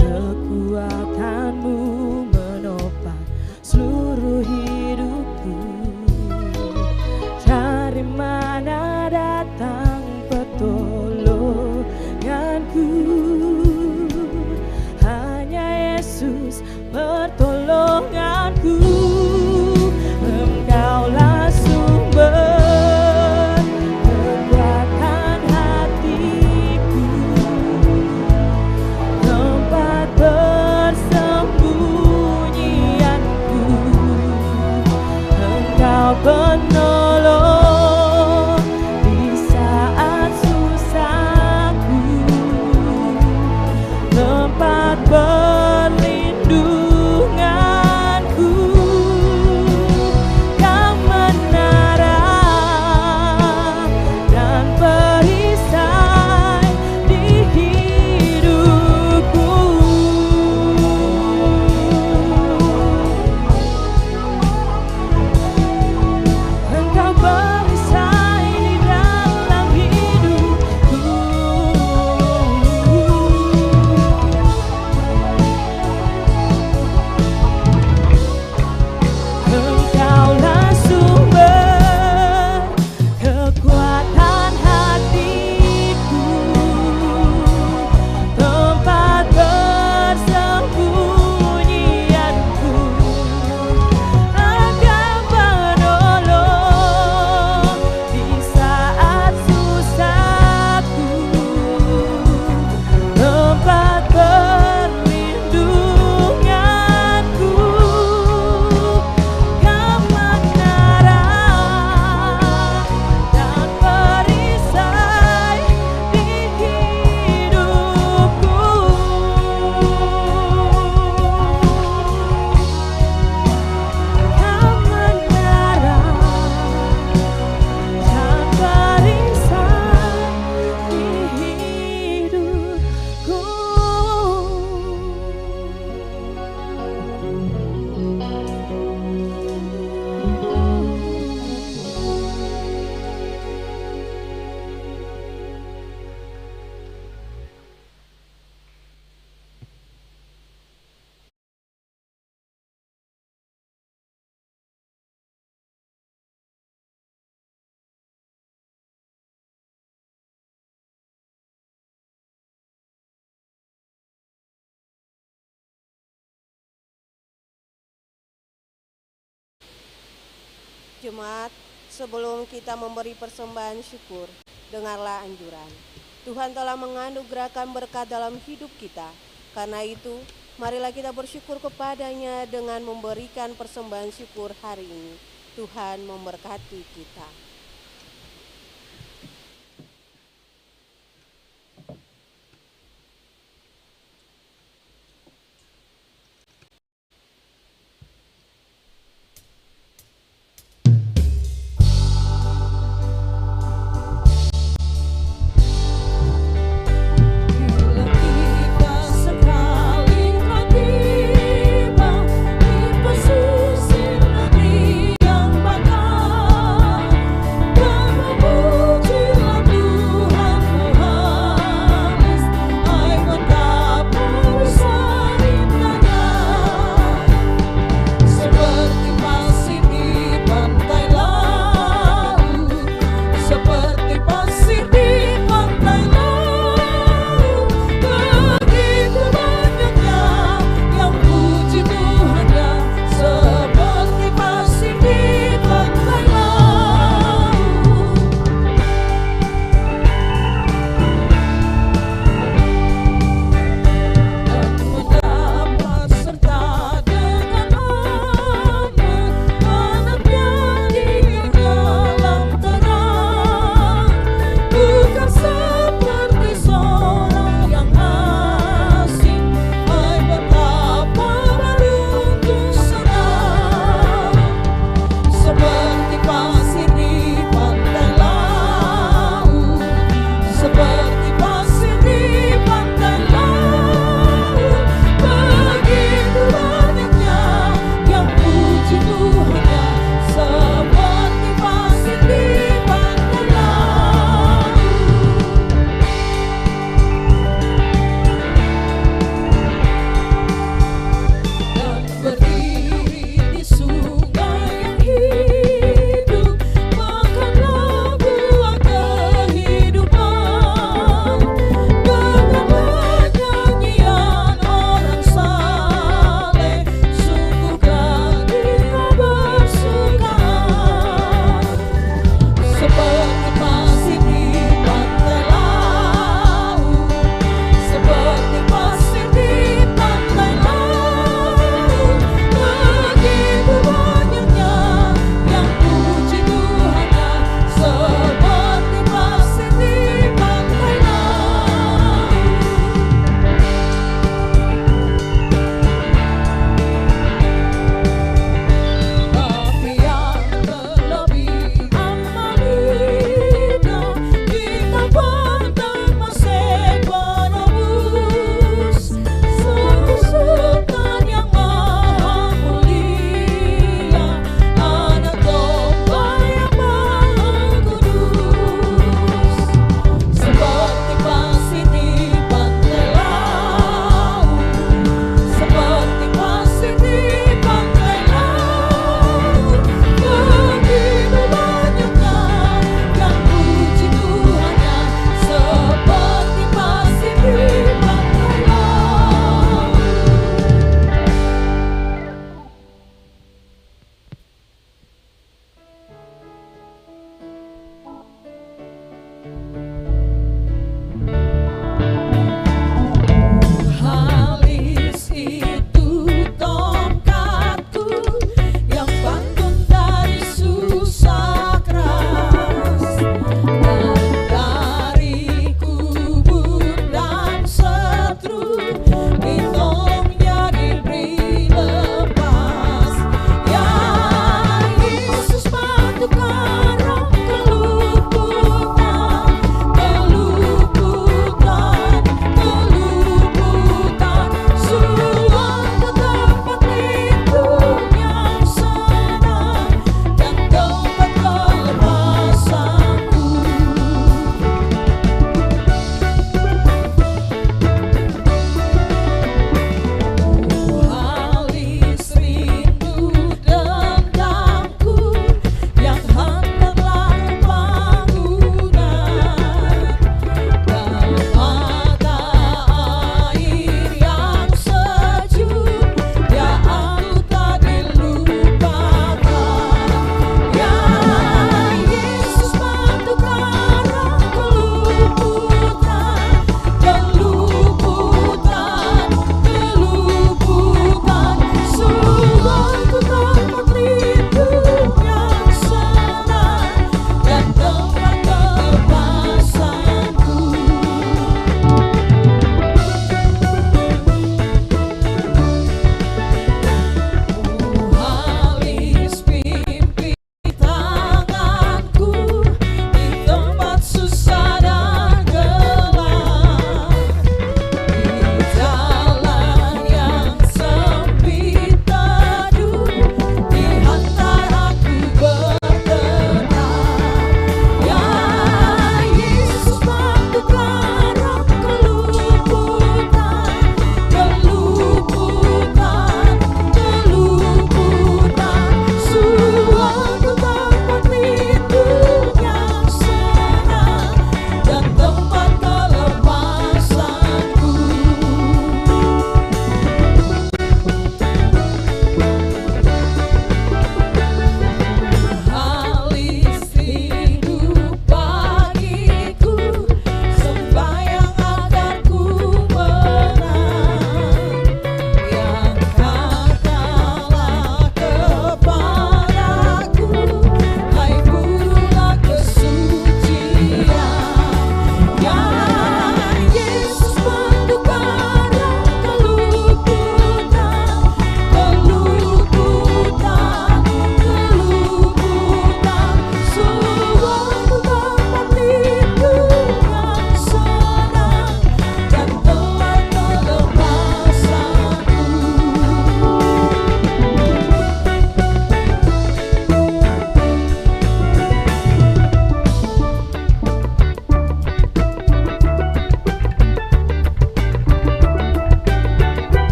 kekuatan-Mu menopang seluruh hidupku. Dari mana datang pertolonganku? Hanya Yesus pertolonganku. Engkaulah sumber kekuatan hatiku, tempat persembunyianku. Engkau penolong di saat susahku, tempat perlindunganku. Kau menara dan perisai di hidupku. Engkau perisai di dalam hidupku. Jemaat, sebelum kita memberi persembahan syukur, dengarlah anjuran. Tuhan telah menganugerahkan berkat dalam hidup kita. Karena itu, marilah kita bersyukur kepadanya dengan memberikan persembahan syukur hari ini. Tuhan memberkati kita. Sekali kau tiba di pesisir negeri yang bakar.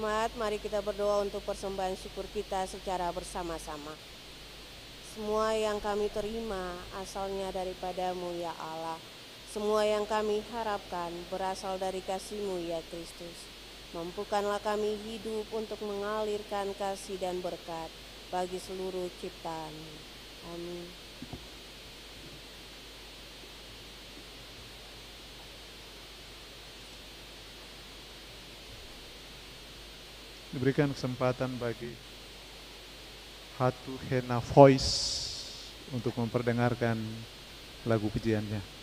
hormat, mari kita berdoa untuk persembahan syukur kita secara bersama-sama. Semua yang kami terima asalnya daripada-Mu ya Allah. Semua yang kami harapkan berasal dari kasih-Mu ya Kristus. Mampukanlah kami hidup untuk mengalirkan kasih dan berkat bagi seluruh ciptaan-Mu. Amin. Diberikan kesempatan bagi Hatu Hena Voice untuk memperdengarkan lagu pujiannya.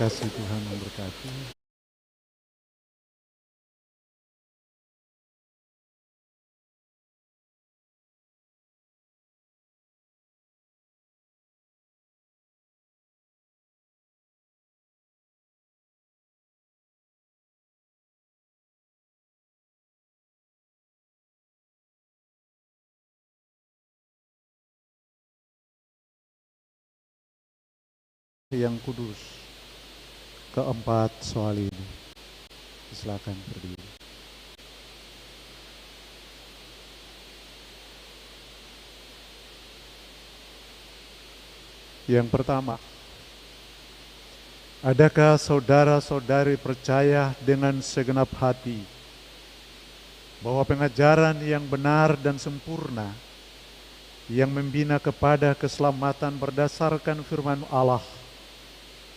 kasih Tuhan memberkati. Yang kudus keempat soal ini. Silakan berdiri. Yang pertama, adakah saudara-saudari percaya dengan segenap hati bahwa pengajaran yang benar dan sempurna yang membina kepada keselamatan berdasarkan firman Allah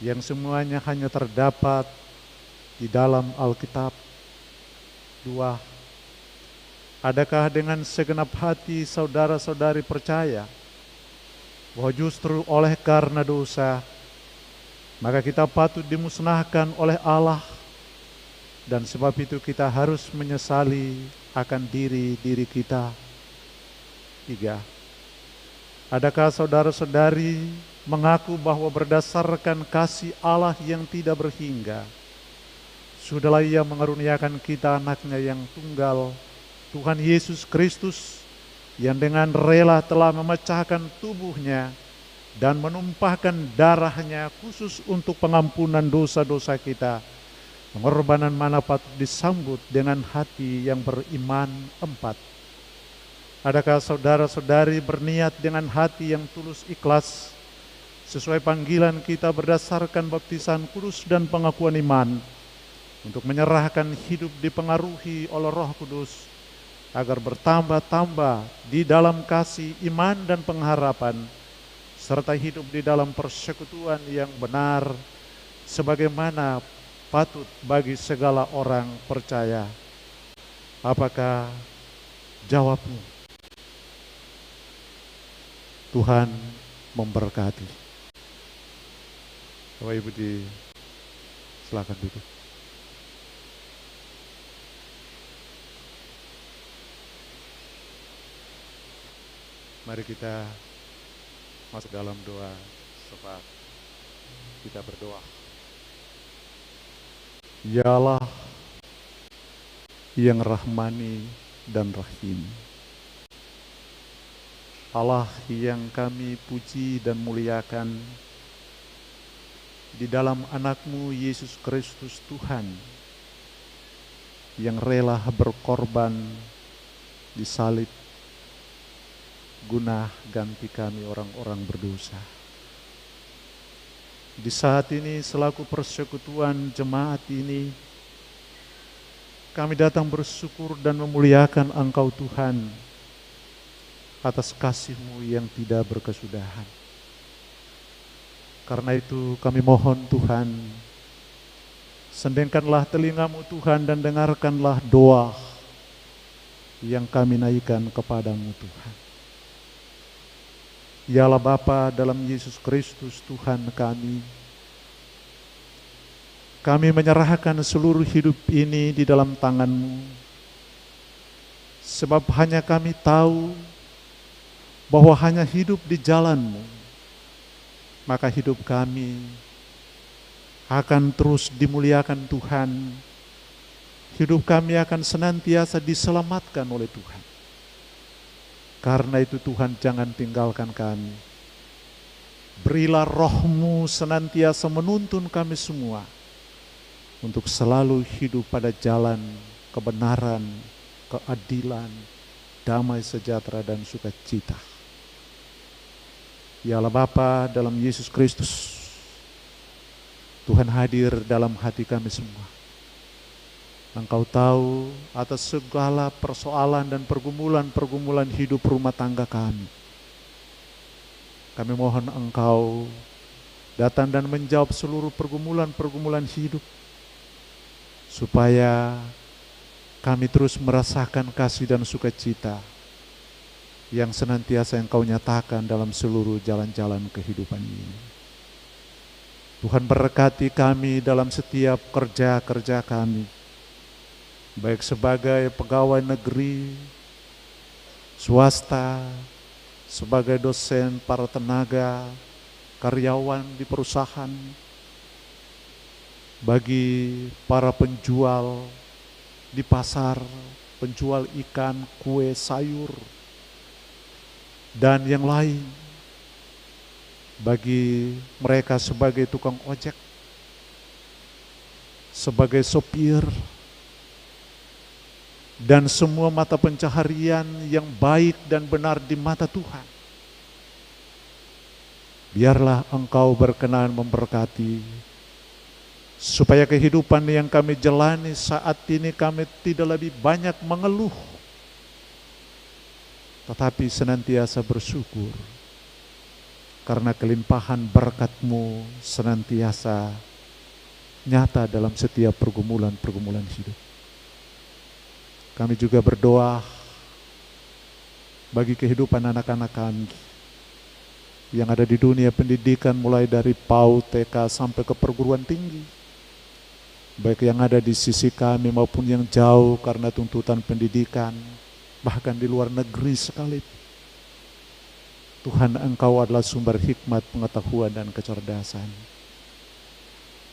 yang semuanya hanya terdapat di dalam Alkitab? 2. Adakah dengan segenap hati saudara-saudari percaya bahwa justru oleh karena dosa maka kita patut dimusnahkan oleh Allah, dan sebab itu kita harus menyesali akan diri kita? 3. Adakah saudara-saudari mengaku bahwa berdasarkan kasih Allah yang tidak berhingga, sudahlah Ia mengaruniakan kita anaknya yang tunggal, Tuhan Yesus Kristus, yang dengan rela telah memecahkan tubuhnya dan menumpahkan darahnya khusus untuk pengampunan dosa-dosa kita. Pengorbanan mana patut disambut dengan hati yang beriman? 4. Adakah saudara-saudari berniat dengan hati yang tulus ikhlas sesuai panggilan kita berdasarkan baptisan kudus dan pengakuan iman untuk menyerahkan hidup dipengaruhi oleh Roh Kudus agar bertambah-tambah di dalam kasih, iman dan pengharapan, serta hidup di dalam persekutuan yang benar sebagaimana patut bagi segala orang percaya? Apakah jawabmu? Tuhan memberkati. Bapak Ibu silakan duduk. Mari kita masuk dalam doa sebab kita berdoa. Ya Allah yang rahmani dan rahim, Allah yang kami puji dan muliakan di dalam anak-Mu Yesus Kristus Tuhan yang rela berkorban di salib guna ganti kami orang-orang berdosa. Di saat ini selaku persekutuan jemaat ini, kami datang bersyukur dan memuliakan Engkau Tuhan atas kasih-Mu yang tidak berkesudahan. Karena itu kami mohon Tuhan, sendengkanlah telinga-Mu Tuhan dan dengarkanlah doa yang kami naikkan kepadamu Tuhan. Ya Allah Bapa dalam Yesus Kristus Tuhan kami menyerahkan seluruh hidup ini di dalam tangan-Mu, sebab hanya kami tahu bahwa hanya hidup di jalan-Mu maka hidup kami akan terus dimuliakan Tuhan. Hidup kami akan senantiasa diselamatkan oleh Tuhan. Karena itu Tuhan, jangan tinggalkan kami. Berilah Roh-Mu senantiasa menuntun kami semua untuk selalu hidup pada jalan kebenaran, keadilan, damai sejahtera dan sukacita. Ya Allah Bapa dalam Yesus Kristus, Tuhan hadir dalam hati kami semua. Engkau tahu atas segala persoalan dan pergumulan-pergumulan hidup rumah tangga kami. Kami mohon Engkau datang dan menjawab seluruh pergumulan-pergumulan hidup, supaya kami terus merasakan kasih dan sukacita yang senantiasa Engkau nyatakan dalam seluruh jalan-jalan kehidupan ini. Tuhan berkati kami dalam setiap kerja-kerja kami, baik sebagai pegawai negeri, swasta, sebagai dosen, para tenaga, karyawan di perusahaan, bagi para penjual di pasar, penjual ikan, kue, sayur, dan yang lain, bagi mereka sebagai tukang ojek, sebagai sopir, dan semua mata pencaharian yang baik dan benar di mata Tuhan. Biarlah Engkau berkenan memberkati, supaya kehidupan yang kami jalani saat ini kami tidak lebih banyak mengeluh, tetapi senantiasa bersyukur, karena kelimpahan berkat-Mu senantiasa nyata dalam setiap pergumulan-pergumulan hidup. Kami juga berdoa bagi kehidupan anak-anak kami yang ada di dunia pendidikan, mulai dari PAUD, TK sampai ke perguruan tinggi, baik yang ada di sisi kami maupun yang jauh karena tuntutan pendidikan, bahkan di luar negeri sekalipun. Tuhan, Engkau adalah sumber hikmat, pengetahuan, dan kecerdasan.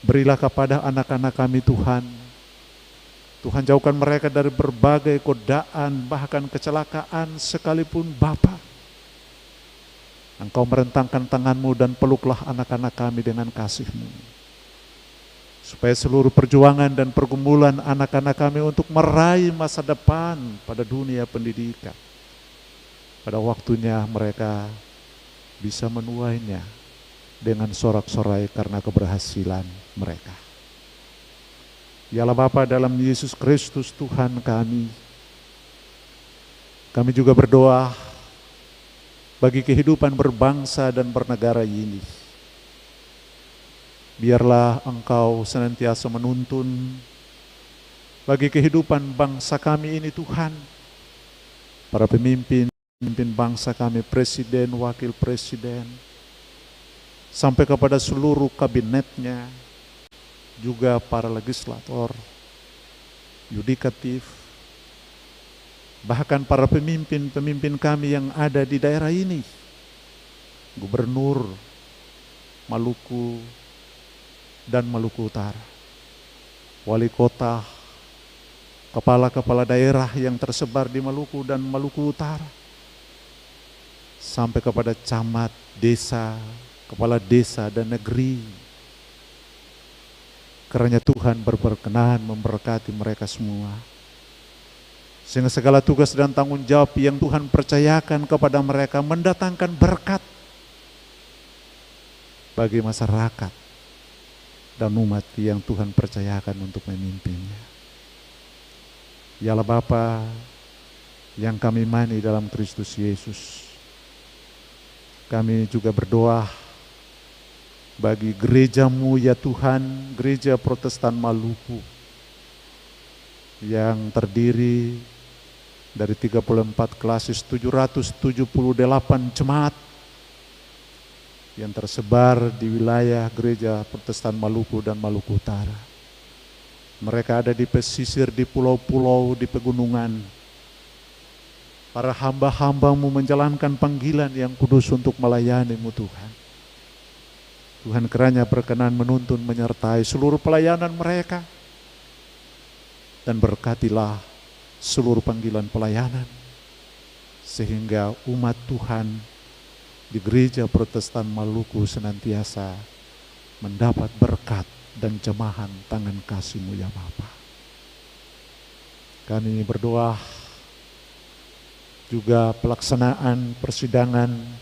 Berilah kepada anak-anak kami Tuhan, Tuhan jauhkan mereka dari berbagai godaan, bahkan kecelakaan sekalipun Bapa. Engkau merentangkan tangan-Mu dan peluklah anak-anak kami dengan kasih-Mu, supaya seluruh perjuangan dan pergumulan anak-anak kami untuk meraih masa depan pada dunia pendidikan, pada waktunya mereka bisa menuainya dengan sorak-sorai karena keberhasilan mereka. Ya Allah Bapa, dalam Yesus Kristus Tuhan kami juga berdoa bagi kehidupan berbangsa dan bernegara ini. Biarlah Engkau senantiasa menuntun bagi kehidupan bangsa kami ini Tuhan. Para pemimpin bangsa kami, presiden, wakil presiden, sampai kepada seluruh kabinetnya, juga para legislator, yudikatif, bahkan para pemimpin kami yang ada di daerah ini, gubernur Maluku dan Maluku Utara, wali kota, kepala-kepala daerah yang tersebar di Maluku dan Maluku Utara, sampai kepada camat, desa, kepala desa dan negeri. Kiranya Tuhan berkenan memberkati mereka semua, sehingga segala tugas dan tanggung jawab yang Tuhan percayakan kepada mereka mendatangkan berkat bagi masyarakat dan umat yang Tuhan percayakan untuk memimpinnya. Ya Allah Bapa yang kami imani dalam Kristus Yesus, kami juga berdoa bagi gereja-Mu ya Tuhan, Gereja Protestan Maluku, yang terdiri dari 34 klasis 778 jemaat yang tersebar di wilayah Gereja Protestan Maluku dan Maluku Utara. Mereka ada di pesisir, di pulau-pulau, di pegunungan. Para hamba-hamba-Mu menjalankan panggilan yang kudus untuk melayani-Mu Tuhan. Tuhan kiranya berkenan menuntun menyertai seluruh pelayanan mereka, dan berkatilah seluruh panggilan pelayanan, sehingga umat Tuhan di Gereja Protestan Maluku senantiasa mendapat berkat dan jemahan tangan kasih-Mu ya Bapa. Kami berdoa juga pelaksanaan persidangan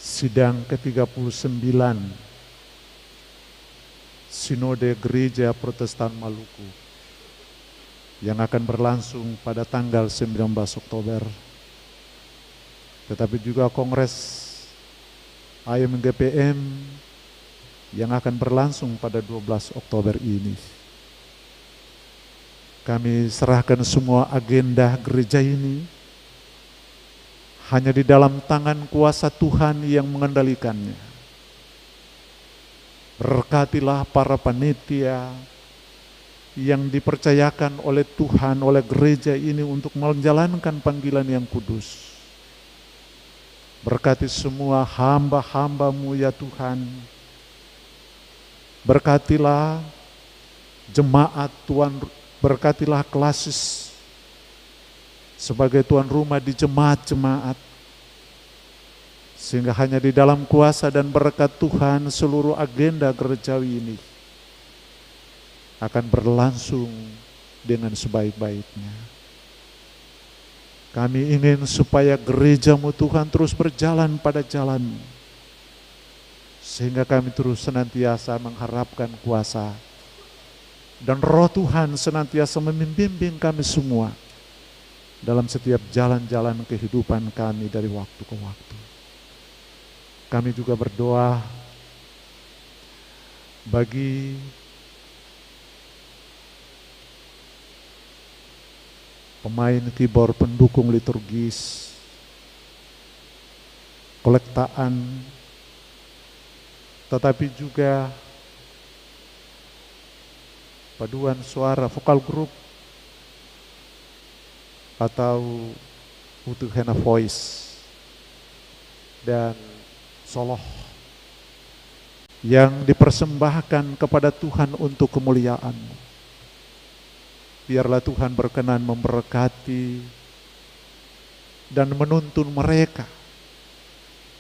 sidang ke-39 Sinode Gereja Protestan Maluku yang akan berlangsung pada tanggal 19 Oktober, tetapi juga Kongres IMGPM yang akan berlangsung pada 12 Oktober ini. Kami serahkan semua agenda gereja ini hanya di dalam tangan kuasa Tuhan yang mengendalikannya. Berkatilah para panitia yang dipercayakan oleh Tuhan, oleh gereja ini untuk menjalankan panggilan yang kudus. Berkati semua hamba-hamba-Mu ya Tuhan. Berkatilah jemaat Tuhan, berkatilah klasis sebagai tuan rumah di jemaat-jemaat. Sehingga hanya di dalam kuasa dan berkat Tuhan seluruh agenda gerejawi ini akan berlangsung dengan sebaik-baiknya. Kami ingin supaya gereja-Mu Tuhan terus berjalan pada jalan, sehingga kami terus senantiasa mengharapkan kuasa dan Roh Tuhan senantiasa membimbing kami semua dalam setiap jalan-jalan kehidupan kami dari waktu ke waktu. Kami juga berdoa bagi pemain keyboard pendukung liturgis, kolektaan, tetapi juga paduan suara vokal grup atau Utuhena Voice dan soloh yang dipersembahkan kepada Tuhan untuk kemuliaan-Mu. Biarlah Tuhan berkenan memberkati dan menuntun mereka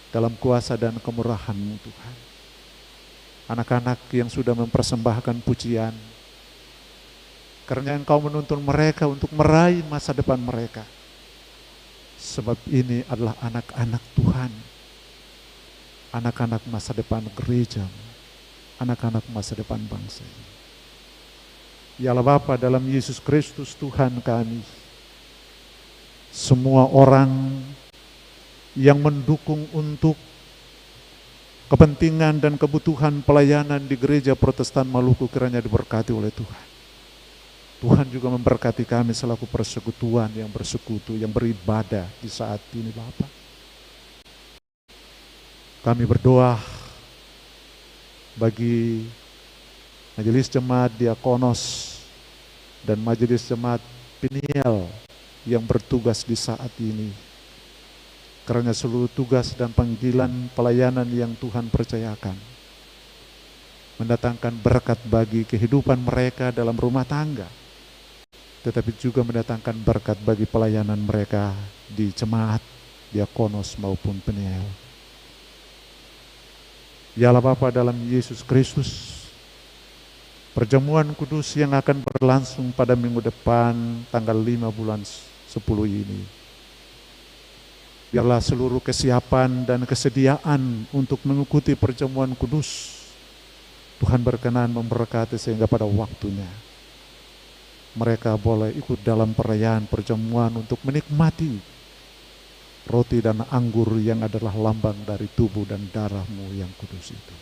dalam kuasa dan kemurahan-Mu Tuhan. Anak-anak yang sudah mempersembahkan pujian, karena Engkau menuntun mereka untuk meraih masa depan mereka. Sebab ini adalah anak-anak Tuhan, anak-anak masa depan gereja, anak-anak masa depan bangsa ini. Ya Allah Bapa, dalam Yesus Kristus Tuhan kami, semua orang yang mendukung untuk kepentingan dan kebutuhan pelayanan di gereja Protestan Maluku kiranya diberkati oleh Tuhan. Tuhan juga memberkati kami selaku persekutuan yang bersekutu, yang beribadah di saat ini Bapa. Kami berdoa bagi Majelis Jemaat Diakonos dan Majelis Jemaat Peniel yang bertugas di saat ini. Karena seluruh tugas dan panggilan pelayanan yang Tuhan percayakan mendatangkan berkat bagi kehidupan mereka dalam rumah tangga, tetapi juga mendatangkan berkat bagi pelayanan mereka di jemaat Diakonos maupun Peniel. Ya Allah Bapa, dalam Yesus Kristus, perjamuan kudus yang akan berlangsung pada minggu depan tanggal 5 bulan 10 ini, biarlah seluruh kesiapan dan kesediaan untuk mengikuti perjamuan kudus Tuhan berkenan memberkati, sehingga pada waktunya mereka boleh ikut dalam perayaan perjamuan untuk menikmati roti dan anggur yang adalah lambang dari tubuh dan darah-Mu yang kudus itu.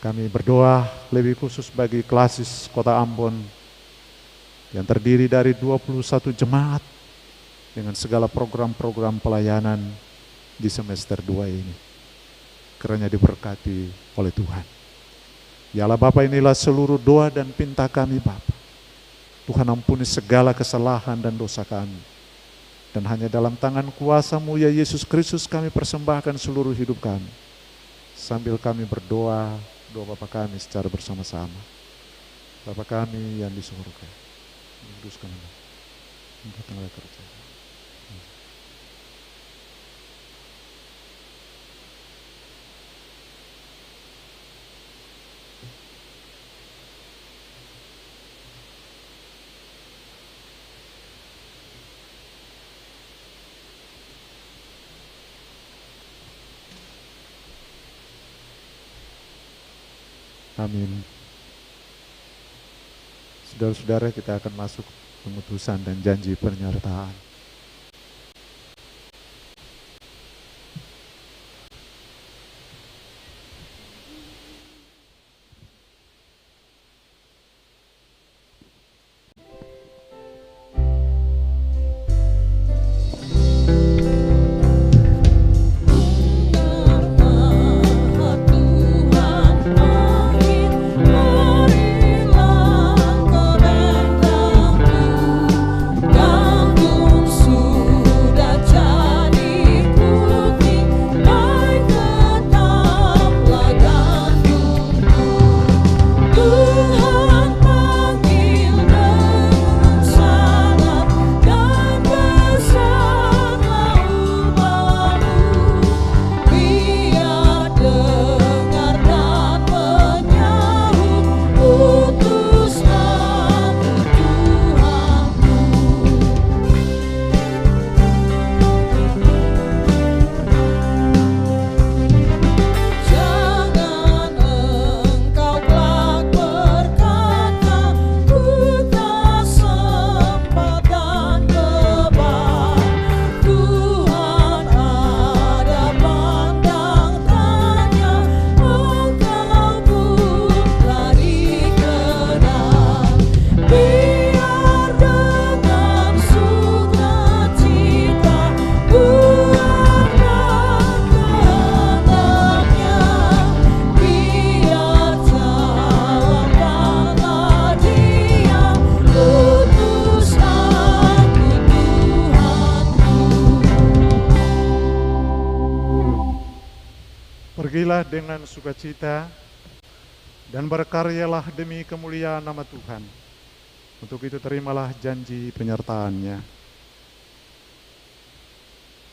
Kami berdoa lebih khusus bagi klasis Kota Ambon yang terdiri dari 21 jemaat dengan segala program-program pelayanan di semester 2 ini. Kiranya diberkati oleh Tuhan. Ya Allah Bapa, inilah seluruh doa dan pinta kami Bapa. Tuhan ampuni segala kesalahan dan dosa kami. Dan hanya dalam tangan kuasa-Mu ya Yesus Kristus kami persembahkan seluruh hidup kami. Sambil kami berdoa, doa Bapa kami secara bersama-sama. Bapa kami yang di surga, dikuduskan nama, datanglah kerajaan. Amin. Saudara-saudara, kita akan masuk pengutusan dan janji penyertaan. Tuhan Pergilah dengan sukacita dan berkaryalah demi kemuliaan nama Tuhan. Untuk itu terimalah janji penyertaan-Nya.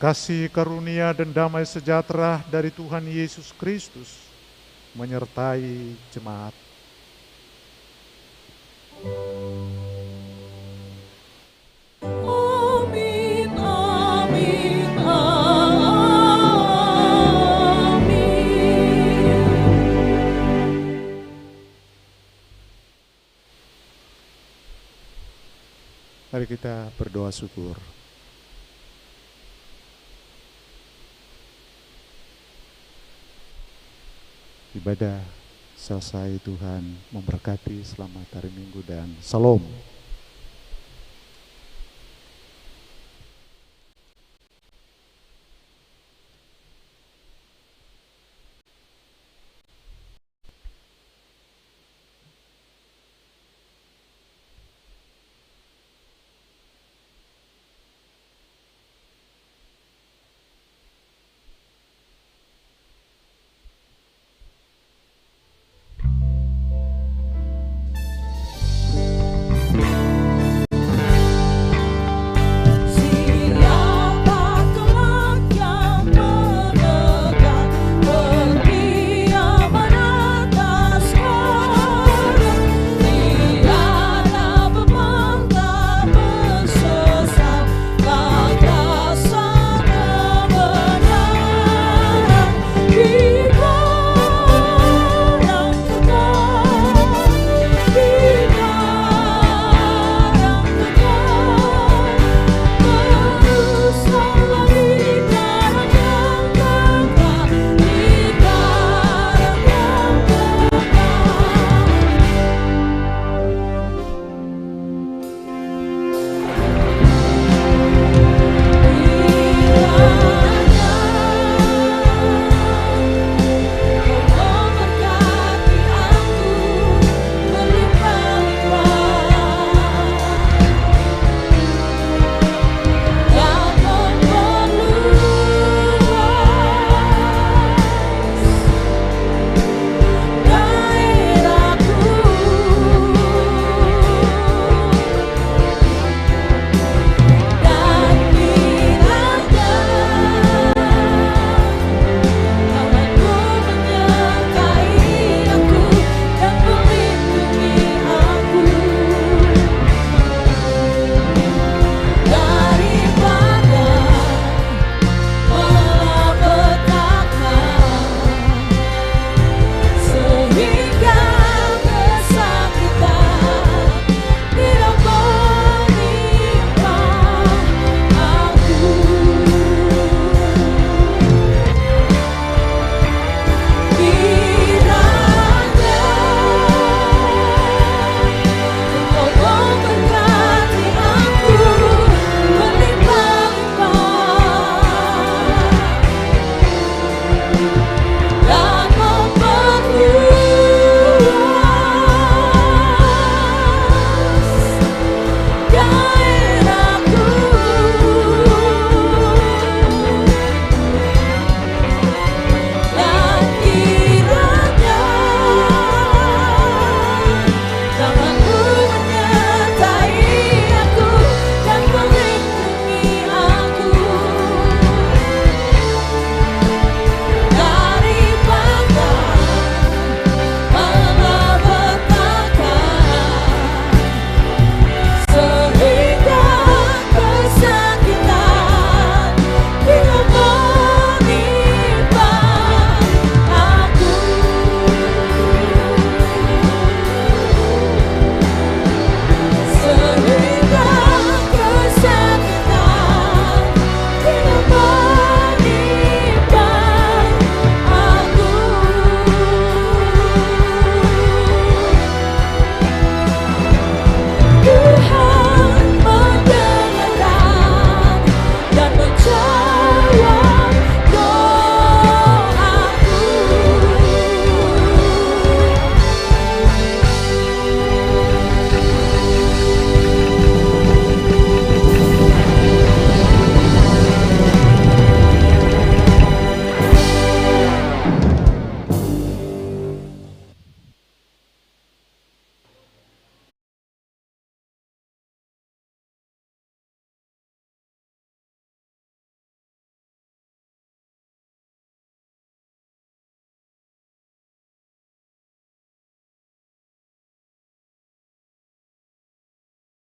Kasih karunia dan damai sejahtera dari Tuhan Yesus Kristus menyertai jemaat. Amin, amin, amin. Mari kita berdoa syukur. Ibadah selesai, Tuhan memberkati, selamat hari Minggu dan Salam.